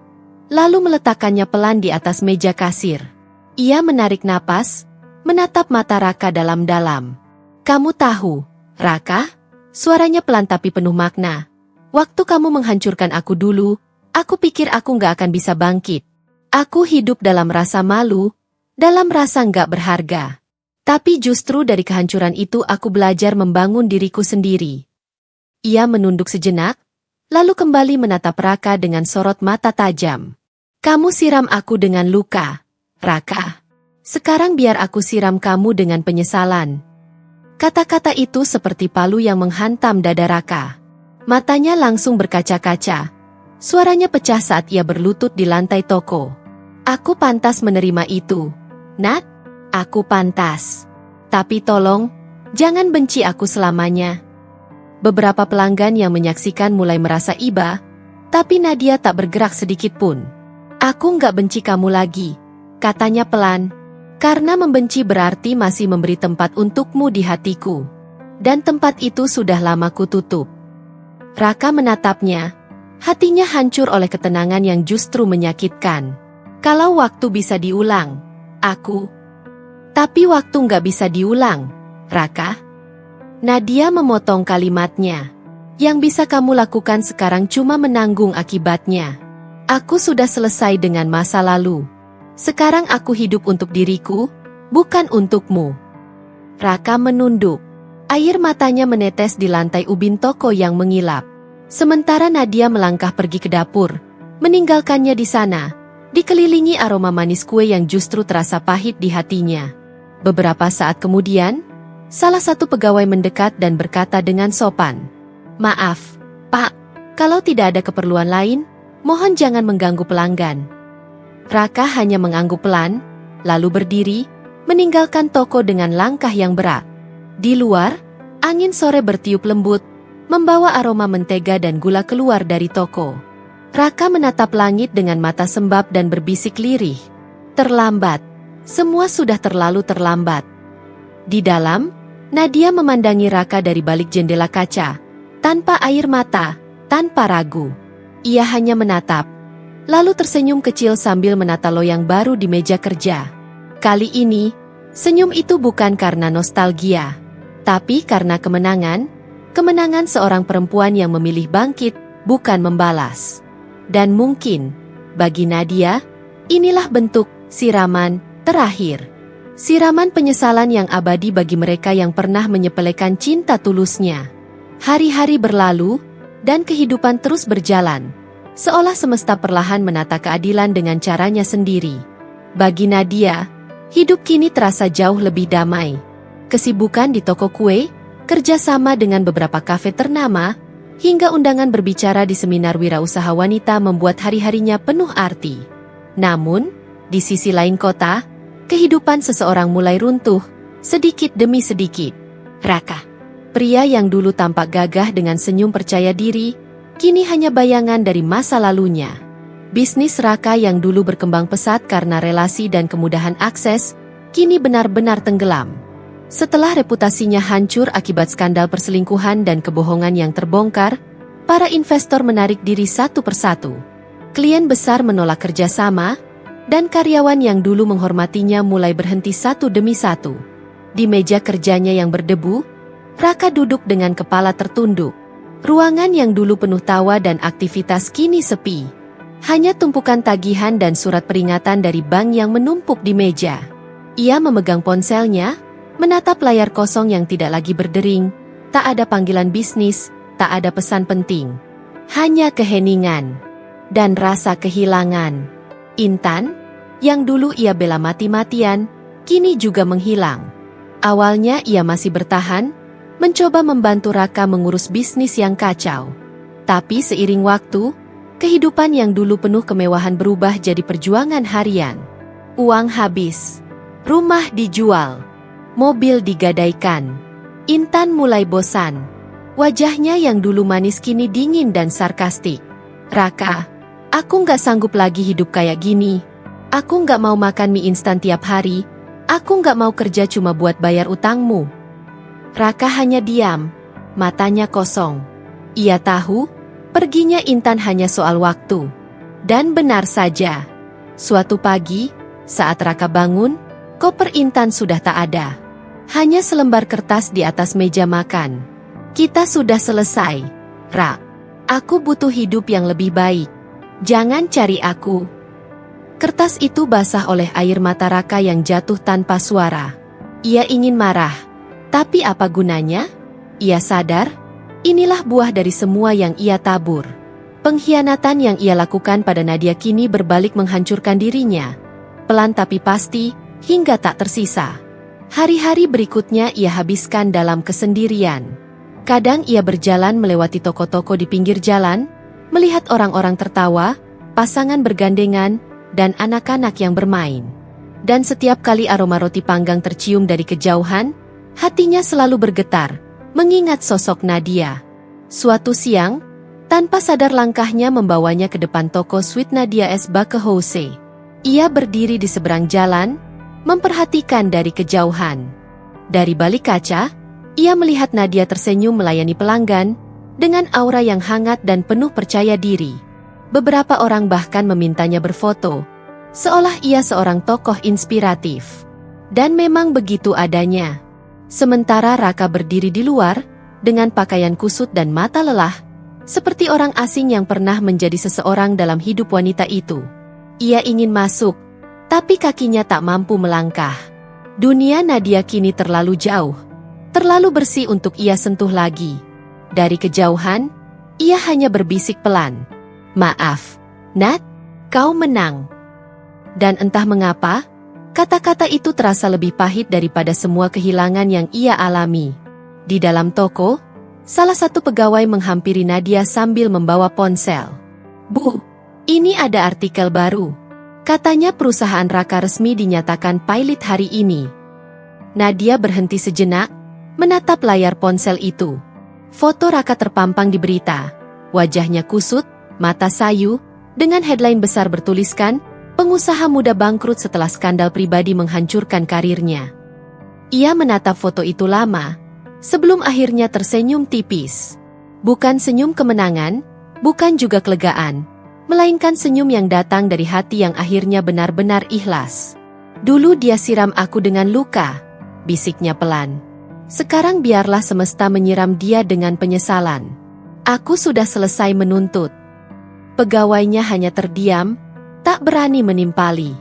lalu meletakkannya pelan di atas meja kasir. Ia menarik napas, menatap mata Raka dalam-dalam. Kamu tahu, Raka? Suaranya pelan tapi penuh makna. Waktu kamu menghancurkan aku dulu, aku pikir aku nggak akan bisa bangkit. Aku hidup dalam rasa malu, dalam rasa nggak berharga. Tapi justru dari kehancuran itu aku belajar membangun diriku sendiri. Ia menunduk sejenak, lalu kembali menatap Raka dengan sorot mata tajam. Kamu siram aku dengan luka, Raka. Sekarang biar aku siram kamu dengan penyesalan. Kata-kata itu seperti palu yang menghantam dada Raka. Matanya langsung berkaca-kaca. Suaranya pecah saat ia berlutut di lantai toko. Aku pantas menerima itu, Nat. Aku pantas. Tapi tolong, jangan benci aku selamanya. Beberapa pelanggan yang menyaksikan mulai merasa iba, tapi Nadia tak bergerak sedikit pun. Aku nggak benci kamu lagi, katanya pelan. Karena membenci berarti masih memberi tempat untukmu di hatiku. Dan tempat itu sudah lama kututup. Raka menatapnya. Hatinya hancur oleh ketenangan yang justru menyakitkan. Kalau waktu bisa diulang, aku... Tapi waktu nggak bisa diulang, Raka. Nadia memotong kalimatnya. Yang bisa kamu lakukan sekarang cuma menanggung akibatnya. Aku sudah selesai dengan masa lalu. Sekarang aku hidup untuk diriku, bukan untukmu. Raka menunduk. Air matanya menetes di lantai ubin toko yang mengilap. Sementara Nadia melangkah pergi ke dapur, meninggalkannya di sana, dikelilingi aroma manis kue yang justru terasa pahit di hatinya. Beberapa saat kemudian, salah satu pegawai mendekat dan berkata dengan sopan, "Maaf, Pak, kalau tidak ada keperluan lain, mohon jangan mengganggu pelanggan." Raka hanya mengangguk pelan, lalu berdiri, meninggalkan toko dengan langkah yang berat. Di luar, angin sore bertiup lembut, membawa aroma mentega dan gula keluar dari toko. Raka menatap langit dengan mata sembab dan berbisik lirih. Terlambat. Semua sudah terlalu terlambat. Di dalam, Nadia memandangi Raka dari balik jendela kaca, tanpa air mata, tanpa ragu. Ia hanya menatap, lalu tersenyum kecil sambil menata loyang baru di meja kerja. Kali ini, senyum itu bukan karena nostalgia, tapi karena kemenangan seorang perempuan yang memilih bangkit, bukan membalas. Dan mungkin, bagi Nadia, inilah bentuk siraman terakhir. Siraman penyesalan yang abadi bagi mereka yang pernah menyepelekan cinta tulusnya. Hari-hari berlalu, dan kehidupan terus berjalan. Seolah semesta perlahan menata keadilan dengan caranya sendiri. Bagi Nadia, hidup kini terasa jauh lebih damai. Kesibukan di toko kue, kerjasama dengan beberapa kafe ternama, hingga undangan berbicara di seminar wirausaha wanita membuat hari-harinya penuh arti. Namun, di sisi lain kota, kehidupan seseorang mulai runtuh, sedikit demi sedikit. Raka, pria yang dulu tampak gagah dengan senyum percaya diri, kini hanya bayangan dari masa lalunya. Bisnis Raka yang dulu berkembang pesat karena relasi dan kemudahan akses, kini benar-benar tenggelam. Setelah reputasinya hancur akibat skandal perselingkuhan dan kebohongan yang terbongkar, para investor menarik diri satu persatu. Klien besar menolak kerjasama, dan karyawan yang dulu menghormatinya mulai berhenti satu demi satu. Di meja kerjanya yang berdebu, Raka duduk dengan kepala tertunduk. Ruangan yang dulu penuh tawa dan aktivitas kini sepi. Hanya tumpukan tagihan dan surat peringatan dari bank yang menumpuk di meja. Ia memegang ponselnya, menatap layar kosong yang tidak lagi berdering. Tak ada panggilan bisnis, tak ada pesan penting. Hanya keheningan dan rasa kehilangan. Intan, yang dulu ia bela mati-matian, kini juga menghilang. Awalnya ia masih bertahan, mencoba membantu Raka mengurus bisnis yang kacau. Tapi seiring waktu, kehidupan yang dulu penuh kemewahan berubah jadi perjuangan harian. Uang habis, rumah dijual, mobil digadaikan. Intan mulai bosan. Wajahnya yang dulu manis kini dingin dan sarkastik. "Raka, aku nggak sanggup lagi hidup kayak gini. Aku nggak mau makan mie instan tiap hari. Aku nggak mau kerja cuma buat bayar utangmu." Raka hanya diam, matanya kosong. Ia tahu, perginya Intan hanya soal waktu. Dan benar saja. Suatu pagi, saat Raka bangun, koper Intan sudah tak ada. Hanya selembar kertas di atas meja makan. "Kita sudah selesai, Rak. Aku butuh hidup yang lebih baik. Jangan cari aku." Kertas itu basah oleh air mata Raka yang jatuh tanpa suara. Ia ingin marah. Tapi apa gunanya? Ia sadar, inilah buah dari semua yang ia tabur. Pengkhianatan yang ia lakukan pada Nadia kini berbalik menghancurkan dirinya. Pelan tapi pasti, hingga tak tersisa. Hari-hari berikutnya ia habiskan dalam kesendirian. Kadang ia berjalan melewati toko-toko di pinggir jalan, melihat orang-orang tertawa, pasangan bergandengan, dan anak-anak yang bermain. Dan setiap kali aroma roti panggang tercium dari kejauhan, hatinya selalu bergetar, mengingat sosok Nadia. Suatu siang, tanpa sadar langkahnya membawanya ke depan toko Sweet Nadia S. Bakehose. Ia berdiri di seberang jalan, memperhatikan dari kejauhan. Dari balik kaca, ia melihat Nadia tersenyum melayani pelanggan, dengan aura yang hangat dan penuh percaya diri. Beberapa orang bahkan memintanya berfoto, seolah ia seorang tokoh inspiratif. Dan memang begitu adanya. Sementara Raka berdiri di luar, dengan pakaian kusut dan mata lelah, seperti orang asing yang pernah menjadi seseorang dalam hidup wanita itu. Ia ingin masuk, tapi kakinya tak mampu melangkah. Dunia Nadia kini terlalu jauh, terlalu bersih untuk ia sentuh lagi. Dari kejauhan, ia hanya berbisik pelan, "Maaf, Nat, kau menang." Dan entah mengapa, kata-kata itu terasa lebih pahit daripada semua kehilangan yang ia alami. Di dalam toko, salah satu pegawai menghampiri Nadia sambil membawa ponsel. "Bu, ini ada artikel baru. Katanya perusahaan Raka resmi dinyatakan pilot hari ini." Nadia berhenti sejenak, menatap layar ponsel itu. Foto Raka terpampang di berita. Wajahnya kusut, mata sayu, dengan headline besar bertuliskan, "Pengusaha muda bangkrut setelah skandal pribadi menghancurkan karirnya." Ia menatap foto itu lama, sebelum akhirnya tersenyum tipis. Bukan senyum kemenangan, bukan juga kelegaan, melainkan senyum yang datang dari hati yang akhirnya benar-benar ikhlas. "Dulu dia siram aku dengan luka," bisiknya pelan. "Sekarang biarlah semesta menyiram dia dengan penyesalan. Aku sudah selesai menuntut." Pegawainya hanya terdiam, tak berani menimpali.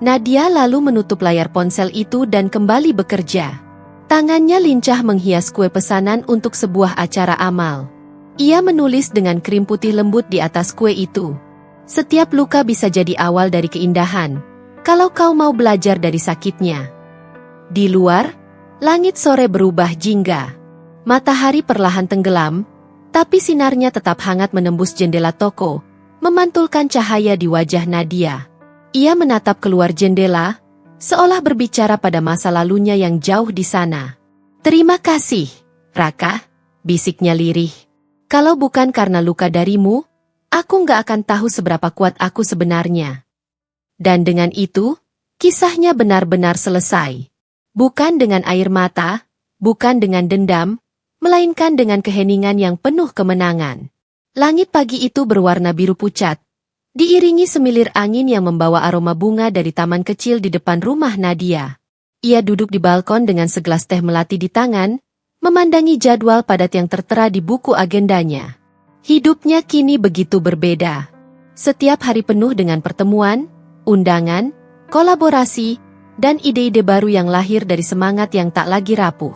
Nadia lalu menutup layar ponsel itu dan kembali bekerja. Tangannya lincah menghias kue pesanan untuk sebuah acara amal. Ia menulis dengan krim putih lembut di atas kue itu. "Setiap luka bisa jadi awal dari keindahan, kalau kau mau belajar dari sakitnya." Di luar, langit sore berubah jingga. Matahari perlahan tenggelam, tapi sinarnya tetap hangat menembus jendela toko, memantulkan cahaya di wajah Nadia. Ia menatap keluar jendela, seolah berbicara pada masa lalunya yang jauh di sana. "Terima kasih, Raka," bisiknya lirih. "Kalau bukan karena luka darimu, aku nggak akan tahu seberapa kuat aku sebenarnya." Dan dengan itu, kisahnya benar-benar selesai. Bukan dengan air mata, bukan dengan dendam, melainkan dengan keheningan yang penuh kemenangan. Langit pagi itu berwarna biru pucat, diiringi semilir angin yang membawa aroma bunga dari taman kecil di depan rumah Nadia. Ia duduk di balkon dengan segelas teh melati di tangan, memandangi jadwal padat yang tertera di buku agendanya. Hidupnya kini begitu berbeda. Setiap hari penuh dengan pertemuan, undangan, kolaborasi, dan ide-ide baru yang lahir dari semangat yang tak lagi rapuh.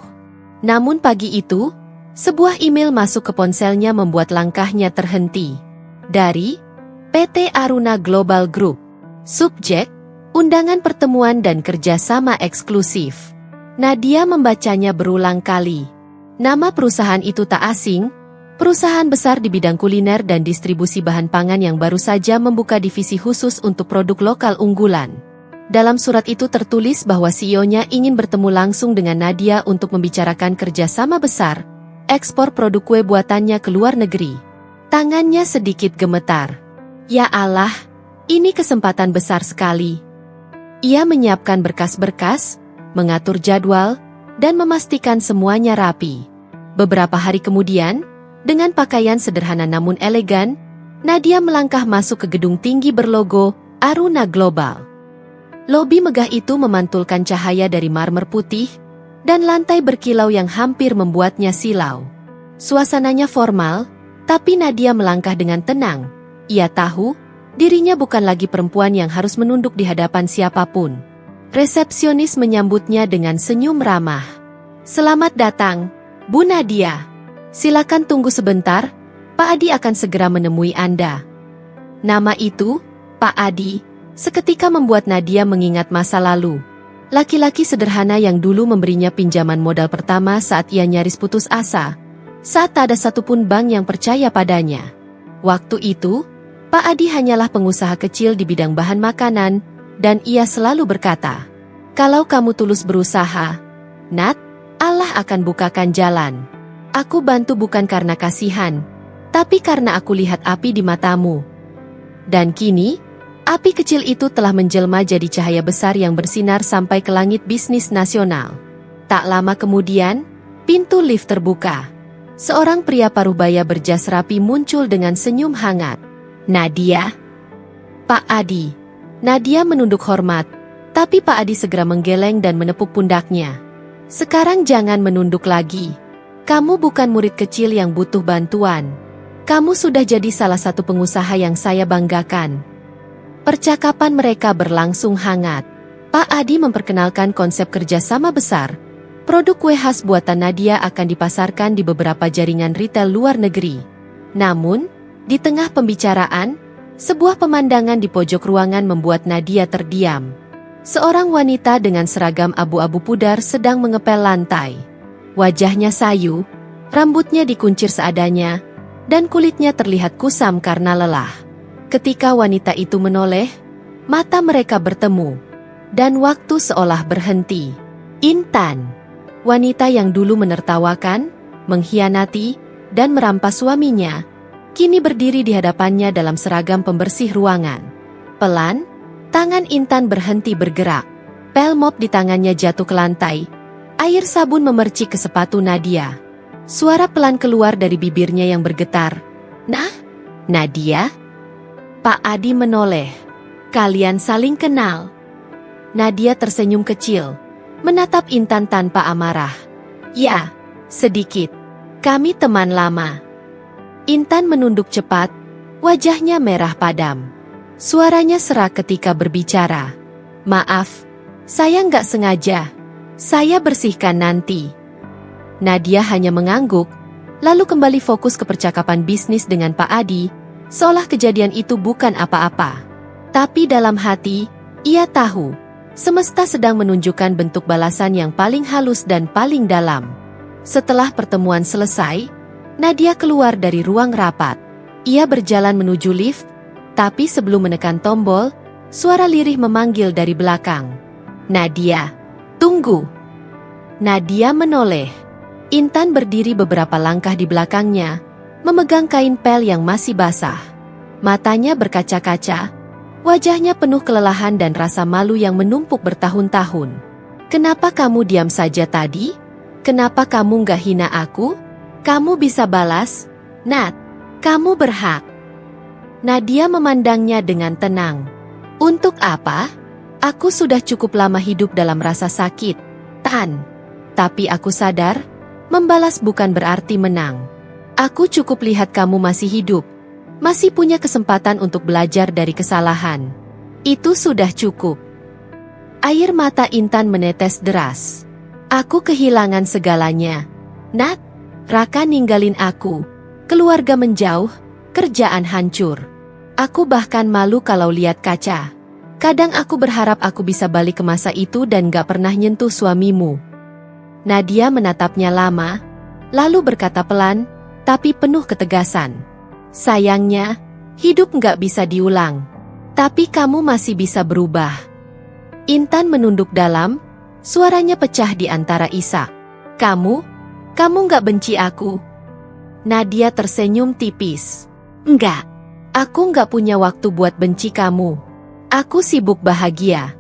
Namun pagi itu, sebuah email masuk ke ponselnya membuat langkahnya terhenti. Dari PT Aruna Global Group. Subjek, undangan pertemuan dan kerjasama eksklusif. Nadia membacanya berulang kali. Nama perusahaan itu tak asing, perusahaan besar di bidang kuliner dan distribusi bahan pangan yang baru saja membuka divisi khusus untuk produk lokal unggulan. Dalam surat itu tertulis bahwa CEO-nya ingin bertemu langsung dengan Nadia untuk membicarakan kerjasama besar, ekspor produk kue buatannya ke luar negeri. Tangannya sedikit gemetar. Ya Allah, ini kesempatan besar sekali. Ia menyiapkan berkas-berkas, mengatur jadwal, dan memastikan semuanya rapi. Beberapa hari kemudian, dengan pakaian sederhana namun elegan, Nadia melangkah masuk ke gedung tinggi berlogo Aruna Global. Lobi megah itu memantulkan cahaya dari marmer putih, dan lantai berkilau yang hampir membuatnya silau. Suasananya formal, tapi Nadia melangkah dengan tenang. Ia tahu, dirinya bukan lagi perempuan yang harus menunduk di hadapan siapapun. Resepsionis menyambutnya dengan senyum ramah. "Selamat datang, Bu Nadia. Silakan tunggu sebentar, Pak Adi akan segera menemui Anda. Nama itu, Pak Adi, seketika membuat Nadia mengingat masa lalu. Laki-laki sederhana yang dulu memberinya pinjaman modal pertama saat ia nyaris putus asa, saat tak ada satupun bank yang percaya padanya. Waktu itu, Pak Adi hanyalah pengusaha kecil di bidang bahan makanan, dan ia selalu berkata, "Kalau kamu tulus berusaha, Nat, Allah akan bukakan jalan. Aku bantu bukan karena kasihan, tapi karena aku lihat api di matamu." Dan kini, api kecil itu telah menjelma jadi cahaya besar yang bersinar sampai ke langit bisnis nasional. Tak lama kemudian, pintu lift terbuka. Seorang pria parubaya berjas rapi muncul dengan senyum hangat. "Nadia?" "Pak Adi." Nadia menunduk hormat, tapi Pak Adi segera menggeleng dan menepuk pundaknya. "Sekarang jangan menunduk lagi. Kamu bukan murid kecil yang butuh bantuan. Kamu sudah jadi salah satu pengusaha yang saya banggakan." Percakapan mereka berlangsung hangat. Pak Adi memperkenalkan konsep kerjasama besar. Produk kue khas buatan Nadia akan dipasarkan di beberapa jaringan retail luar negeri. Namun, di tengah pembicaraan, sebuah pemandangan di pojok ruangan membuat Nadia terdiam. Seorang wanita dengan seragam abu-abu pudar sedang mengepel lantai. Wajahnya sayu, rambutnya dikuncir seadanya, dan kulitnya terlihat kusam karena lelah. Ketika wanita itu menoleh, mata mereka bertemu, dan waktu seolah berhenti. Intan, wanita yang dulu menertawakan, mengkhianati, dan merampas suaminya, kini berdiri di hadapannya dalam seragam pembersih ruangan. Pelan, tangan Intan berhenti bergerak. Pel mop di tangannya jatuh ke lantai. Air sabun memercik ke sepatu Nadia. Suara pelan keluar dari bibirnya yang bergetar. "Nah, Nadia?" Pak Adi menoleh. "Kalian saling kenal?" Nadia tersenyum kecil, menatap Intan tanpa amarah. "Ya, sedikit. Kami teman lama." Intan menunduk cepat, wajahnya merah padam. Suaranya serak ketika berbicara. "Maaf, saya nggak sengaja. Saya bersihkan nanti." Nadia hanya mengangguk, lalu kembali fokus ke percakapan bisnis dengan Pak Adi, seolah kejadian itu bukan apa-apa. Tapi dalam hati, ia tahu, semesta sedang menunjukkan bentuk balasan yang paling halus dan paling dalam. Setelah pertemuan selesai, Nadia keluar dari ruang rapat. Ia berjalan menuju lift, tapi sebelum menekan tombol, suara lirih memanggil dari belakang. "Nadia, tunggu." Nadia menoleh. Intan berdiri beberapa langkah di belakangnya, memegang kain pel yang masih basah. Matanya berkaca-kaca, wajahnya penuh kelelahan dan rasa malu yang menumpuk bertahun-tahun. "Kenapa kamu diam saja tadi? Kenapa kamu nggak hina aku? Kamu bisa balas, Nat. Kamu berhak." Nadia memandangnya dengan tenang. "Untuk apa? Aku sudah cukup lama hidup dalam rasa sakit, Tan. Tapi aku sadar, membalas bukan berarti menang. Aku cukup lihat kamu masih hidup, masih punya kesempatan untuk belajar dari kesalahan. Itu sudah cukup." Air mata Intan menetes deras. "Aku kehilangan segalanya, Nat. Raka ninggalin aku, keluarga menjauh, kerjaan hancur. Aku bahkan malu kalau lihat kaca. Kadang aku berharap aku bisa balik ke masa itu dan gak pernah nyentuh suamimu." Nadia menatapnya lama, lalu berkata pelan, tapi penuh ketegasan. "Sayangnya, hidup nggak bisa diulang. Tapi kamu masih bisa berubah." Intan menunduk dalam, suaranya pecah di antara isak. Kamu nggak benci aku?" Nadia tersenyum tipis. "Enggak, aku nggak punya waktu buat benci kamu. Aku sibuk bahagia."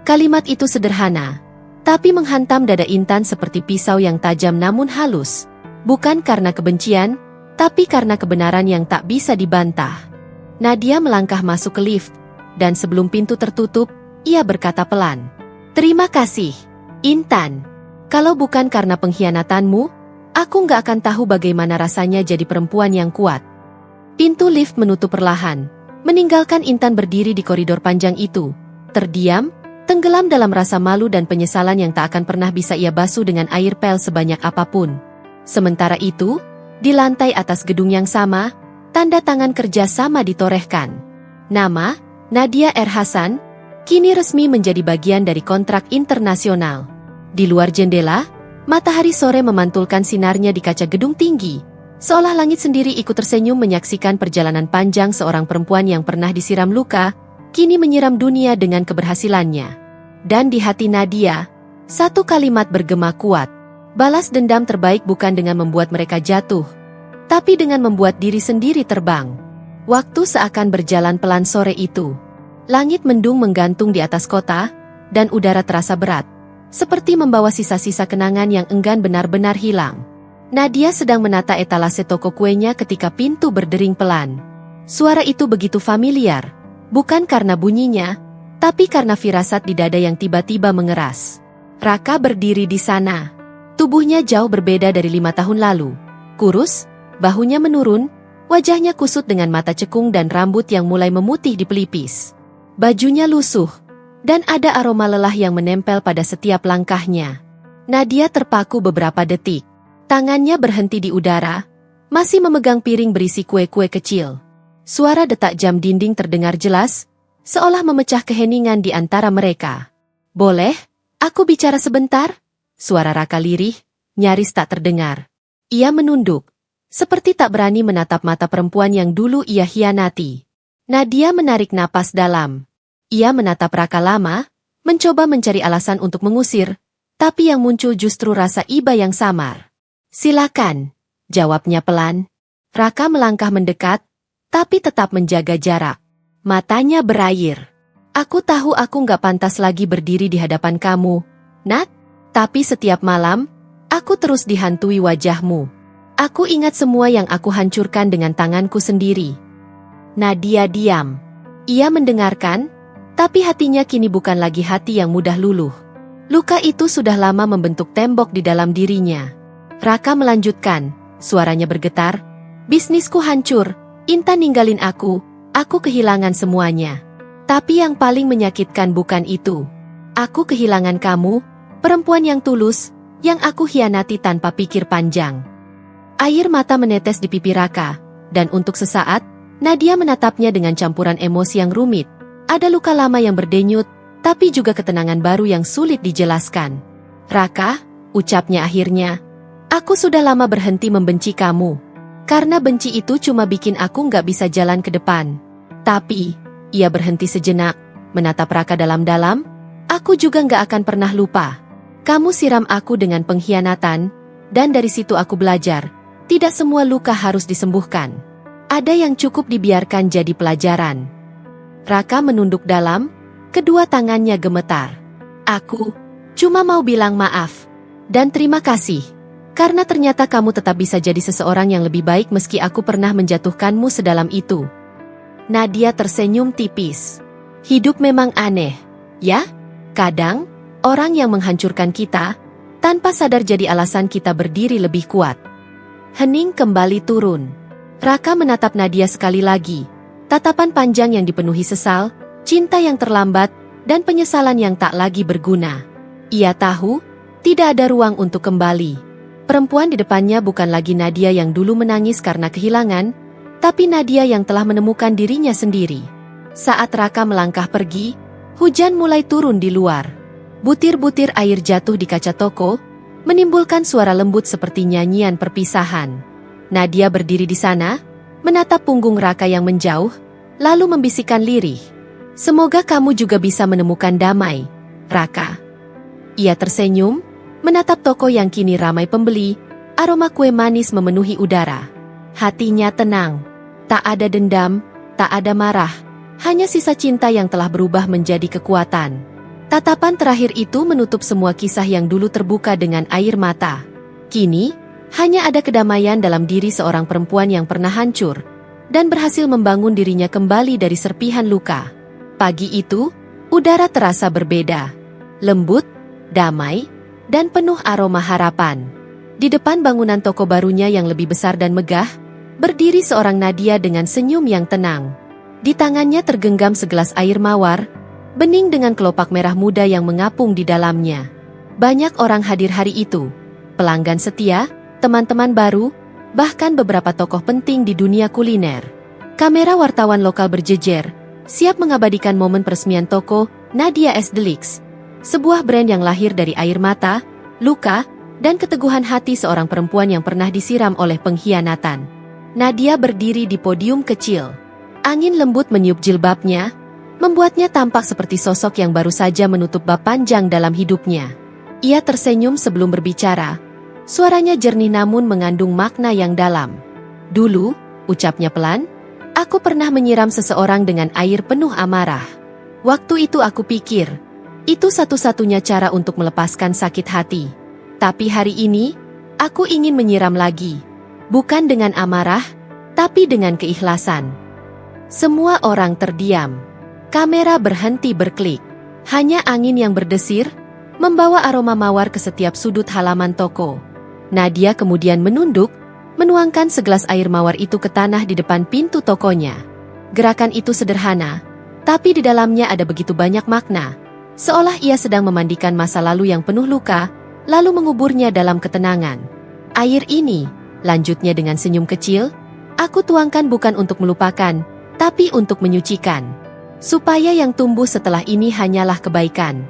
Kalimat itu sederhana, tapi menghantam dada Intan seperti pisau yang tajam namun halus. Bukan karena kebencian, tapi karena kebenaran yang tak bisa dibantah. Nadia melangkah masuk ke lift, dan sebelum pintu tertutup, ia berkata pelan, "Terima kasih, Intan. Kalau bukan karena pengkhianatanmu, aku nggak akan tahu bagaimana rasanya jadi perempuan yang kuat." Pintu lift menutup perlahan, meninggalkan Intan berdiri di koridor panjang itu, terdiam, tenggelam dalam rasa malu dan penyesalan yang tak akan pernah bisa ia basuh dengan air pel sebanyak apapun. Sementara itu, Di lantai atas gedung yang sama, tanda tangan kerja sama ditorehkan. Nama, Nadia R. Hasan, kini resmi menjadi bagian dari kontrak internasional. Di luar jendela, matahari sore memantulkan sinarnya di kaca gedung tinggi. Seolah langit sendiri ikut tersenyum menyaksikan perjalanan panjang seorang perempuan yang pernah disiram luka, kini menyiram dunia dengan keberhasilannya. Dan di hati Nadia, satu kalimat bergema kuat. Balas dendam terbaik bukan dengan membuat mereka jatuh, tapi dengan membuat diri sendiri terbang. Waktu seakan berjalan pelan sore itu. Langit mendung menggantung di atas kota, dan udara terasa berat, seperti membawa sisa-sisa kenangan yang enggan benar-benar hilang. Nadia sedang menata etalase toko kuenya ketika pintu berdering pelan. Suara itu begitu familiar, bukan karena bunyinya, tapi karena firasat di dada yang tiba-tiba mengeras. Raka berdiri di sana. Tubuhnya jauh berbeda dari 5 tahun lalu. Kurus, bahunya menurun, wajahnya kusut dengan mata cekung dan rambut yang mulai memutih di pelipis. Bajunya lusuh, dan ada aroma lelah yang menempel pada setiap langkahnya. Nadia terpaku beberapa detik. Tangannya berhenti di udara, masih memegang piring berisi kue-kue kecil. Suara detak jam dinding terdengar jelas, seolah memecah keheningan di antara mereka. "Boleh, aku bicara sebentar?" Suara Raka lirih, nyaris tak terdengar. Ia menunduk, seperti tak berani menatap mata perempuan yang dulu ia hianati. Nadia menarik napas dalam. Ia menatap Raka lama, mencoba mencari alasan untuk mengusir, tapi yang muncul justru rasa iba yang samar. "Silakan," jawabnya pelan. Raka melangkah mendekat, tapi tetap menjaga jarak. Matanya berair. "Aku tahu aku nggak pantas lagi berdiri di hadapan kamu, Nat. Tapi setiap malam, aku terus dihantui wajahmu. Aku ingat semua yang aku hancurkan dengan tanganku sendiri." Nadia diam. Ia mendengarkan, tapi hatinya kini bukan lagi hati yang mudah luluh. Luka itu sudah lama membentuk tembok di dalam dirinya. Raka melanjutkan, suaranya bergetar. "Bisnisku hancur, Intan ninggalin aku kehilangan semuanya. Tapi yang paling menyakitkan bukan itu. Aku kehilangan kamu, perempuan yang tulus, yang aku hianati tanpa pikir panjang." Air mata menetes di pipi Raka, dan untuk sesaat, Nadia menatapnya dengan campuran emosi yang rumit. Ada luka lama yang berdenyut, tapi juga ketenangan baru yang sulit dijelaskan. "Raka," ucapnya akhirnya, "aku sudah lama berhenti membenci kamu. Karena benci itu cuma bikin aku nggak bisa jalan ke depan. Tapi," ia berhenti sejenak, menatap Raka dalam-dalam, "aku juga nggak akan pernah lupa. Kamu siram aku dengan pengkhianatan, dan dari situ aku belajar, tidak semua luka harus disembuhkan. Ada yang cukup dibiarkan jadi pelajaran." Raka menunduk dalam, kedua tangannya gemetar. "Aku cuma mau bilang maaf, dan terima kasih, karena ternyata kamu tetap bisa jadi seseorang yang lebih baik meski aku pernah menjatuhkanmu sedalam itu." Nadia tersenyum tipis. "Hidup memang aneh, ya? Kadang, orang yang menghancurkan kita, tanpa sadar jadi alasan kita berdiri lebih kuat." Hening kembali turun. Raka menatap Nadia sekali lagi. Tatapan panjang yang dipenuhi sesal, cinta yang terlambat, dan penyesalan yang tak lagi berguna. Ia tahu, tidak ada ruang untuk kembali. Perempuan di depannya bukan lagi Nadia yang dulu menangis karena kehilangan, tapi Nadia yang telah menemukan dirinya sendiri. Saat Raka melangkah pergi, hujan mulai turun di luar. Butir-butir air jatuh di kaca toko, menimbulkan suara lembut seperti nyanyian perpisahan. Nadia berdiri di sana, menatap punggung Raka yang menjauh, lalu membisikkan lirih, "Semoga kamu juga bisa menemukan damai, Raka." Ia tersenyum, menatap toko yang kini ramai pembeli, aroma kue manis memenuhi udara. Hatinya tenang, tak ada dendam, tak ada marah, hanya sisa cinta yang telah berubah menjadi kekuatan. Tatapan terakhir itu menutup semua kisah yang dulu terbuka dengan air mata. Kini, hanya ada kedamaian dalam diri seorang perempuan yang pernah hancur, dan berhasil membangun dirinya kembali dari serpihan luka. Pagi itu, udara terasa berbeda. Lembut, damai, dan penuh aroma harapan. Di depan bangunan toko barunya yang lebih besar dan megah, berdiri seorang Nadia dengan senyum yang tenang. Di tangannya tergenggam segelas air mawar, bening dengan kelopak merah muda yang mengapung di dalamnya. Banyak orang hadir hari itu. Pelanggan setia, teman-teman baru, bahkan beberapa tokoh penting di dunia kuliner. Kamera wartawan lokal berjejer, siap mengabadikan momen peresmian toko Nadia S. Deluxe, sebuah brand yang lahir dari air mata, luka, dan keteguhan hati seorang perempuan yang pernah disiram oleh pengkhianatan. Nadia berdiri di podium kecil. Angin lembut meniup jilbabnya, membuatnya tampak seperti sosok yang baru saja menutup bab panjang dalam hidupnya. Ia tersenyum sebelum berbicara. Suaranya jernih namun mengandung makna yang dalam. Dulu, ucapnya pelan, aku pernah menyiram seseorang dengan air penuh amarah. Waktu itu aku pikir, itu satu-satunya cara untuk melepaskan sakit hati. Tapi hari ini, aku ingin menyiram lagi. Bukan dengan amarah, tapi dengan keikhlasan. Semua orang terdiam. Kamera berhenti berklik. Hanya angin yang berdesir, membawa aroma mawar ke setiap sudut halaman toko. Nadia kemudian menunduk, menuangkan segelas air mawar itu ke tanah di depan pintu tokonya. Gerakan itu sederhana, tapi di dalamnya ada begitu banyak makna. Seolah ia sedang memandikan masa lalu yang penuh luka, lalu menguburnya dalam ketenangan. Air ini, lanjutnya dengan senyum kecil, aku tuangkan bukan untuk melupakan, tapi untuk menyucikan. Supaya yang tumbuh setelah ini hanyalah kebaikan.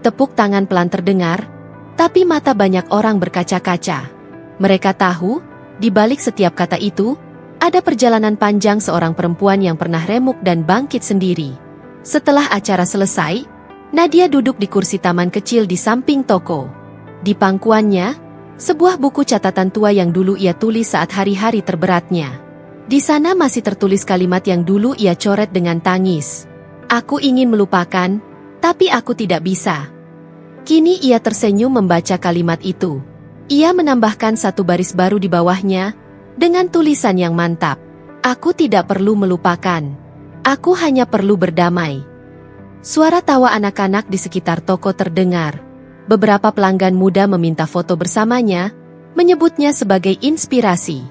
Tepuk tangan pelan terdengar, tapi mata banyak orang berkaca-kaca. Mereka tahu, di balik setiap kata itu, ada perjalanan panjang seorang perempuan yang pernah remuk dan bangkit sendiri. Setelah acara selesai, Nadia duduk di kursi taman kecil di samping toko. Di pangkuannya, sebuah buku catatan tua yang dulu ia tulis saat hari-hari terberatnya. Di sana masih tertulis kalimat yang dulu ia coret dengan tangis. Aku ingin melupakan, tapi aku tidak bisa. Kini ia tersenyum membaca kalimat itu. Ia menambahkan satu baris baru di bawahnya, dengan tulisan yang mantap. Aku tidak perlu melupakan. Aku hanya perlu berdamai. Suara tawa anak-anak di sekitar toko terdengar. Beberapa pelanggan muda meminta foto bersamanya, menyebutnya sebagai inspirasi.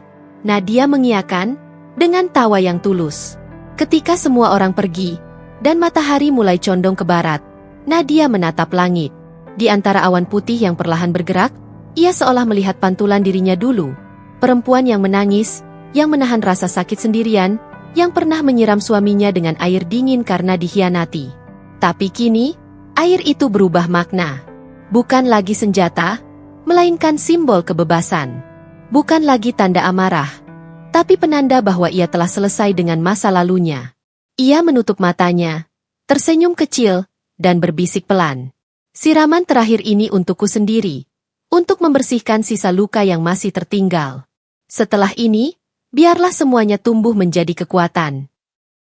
Nadia mengiyakan, dengan tawa yang tulus. Ketika semua orang pergi, dan matahari mulai condong ke barat, Nadia menatap langit. Di antara awan putih yang perlahan bergerak, ia seolah melihat pantulan dirinya dulu. Perempuan yang menangis, yang menahan rasa sakit sendirian, yang pernah menyiram suaminya dengan air dingin karena dikhianati. Tapi kini, air itu berubah makna. Bukan lagi senjata, melainkan simbol kebebasan. Bukan lagi tanda amarah, tapi penanda bahwa ia telah selesai dengan masa lalunya. Ia menutup matanya, tersenyum kecil, dan berbisik pelan. Siraman terakhir ini untukku sendiri, untuk membersihkan sisa luka yang masih tertinggal. Setelah ini, biarlah semuanya tumbuh menjadi kekuatan.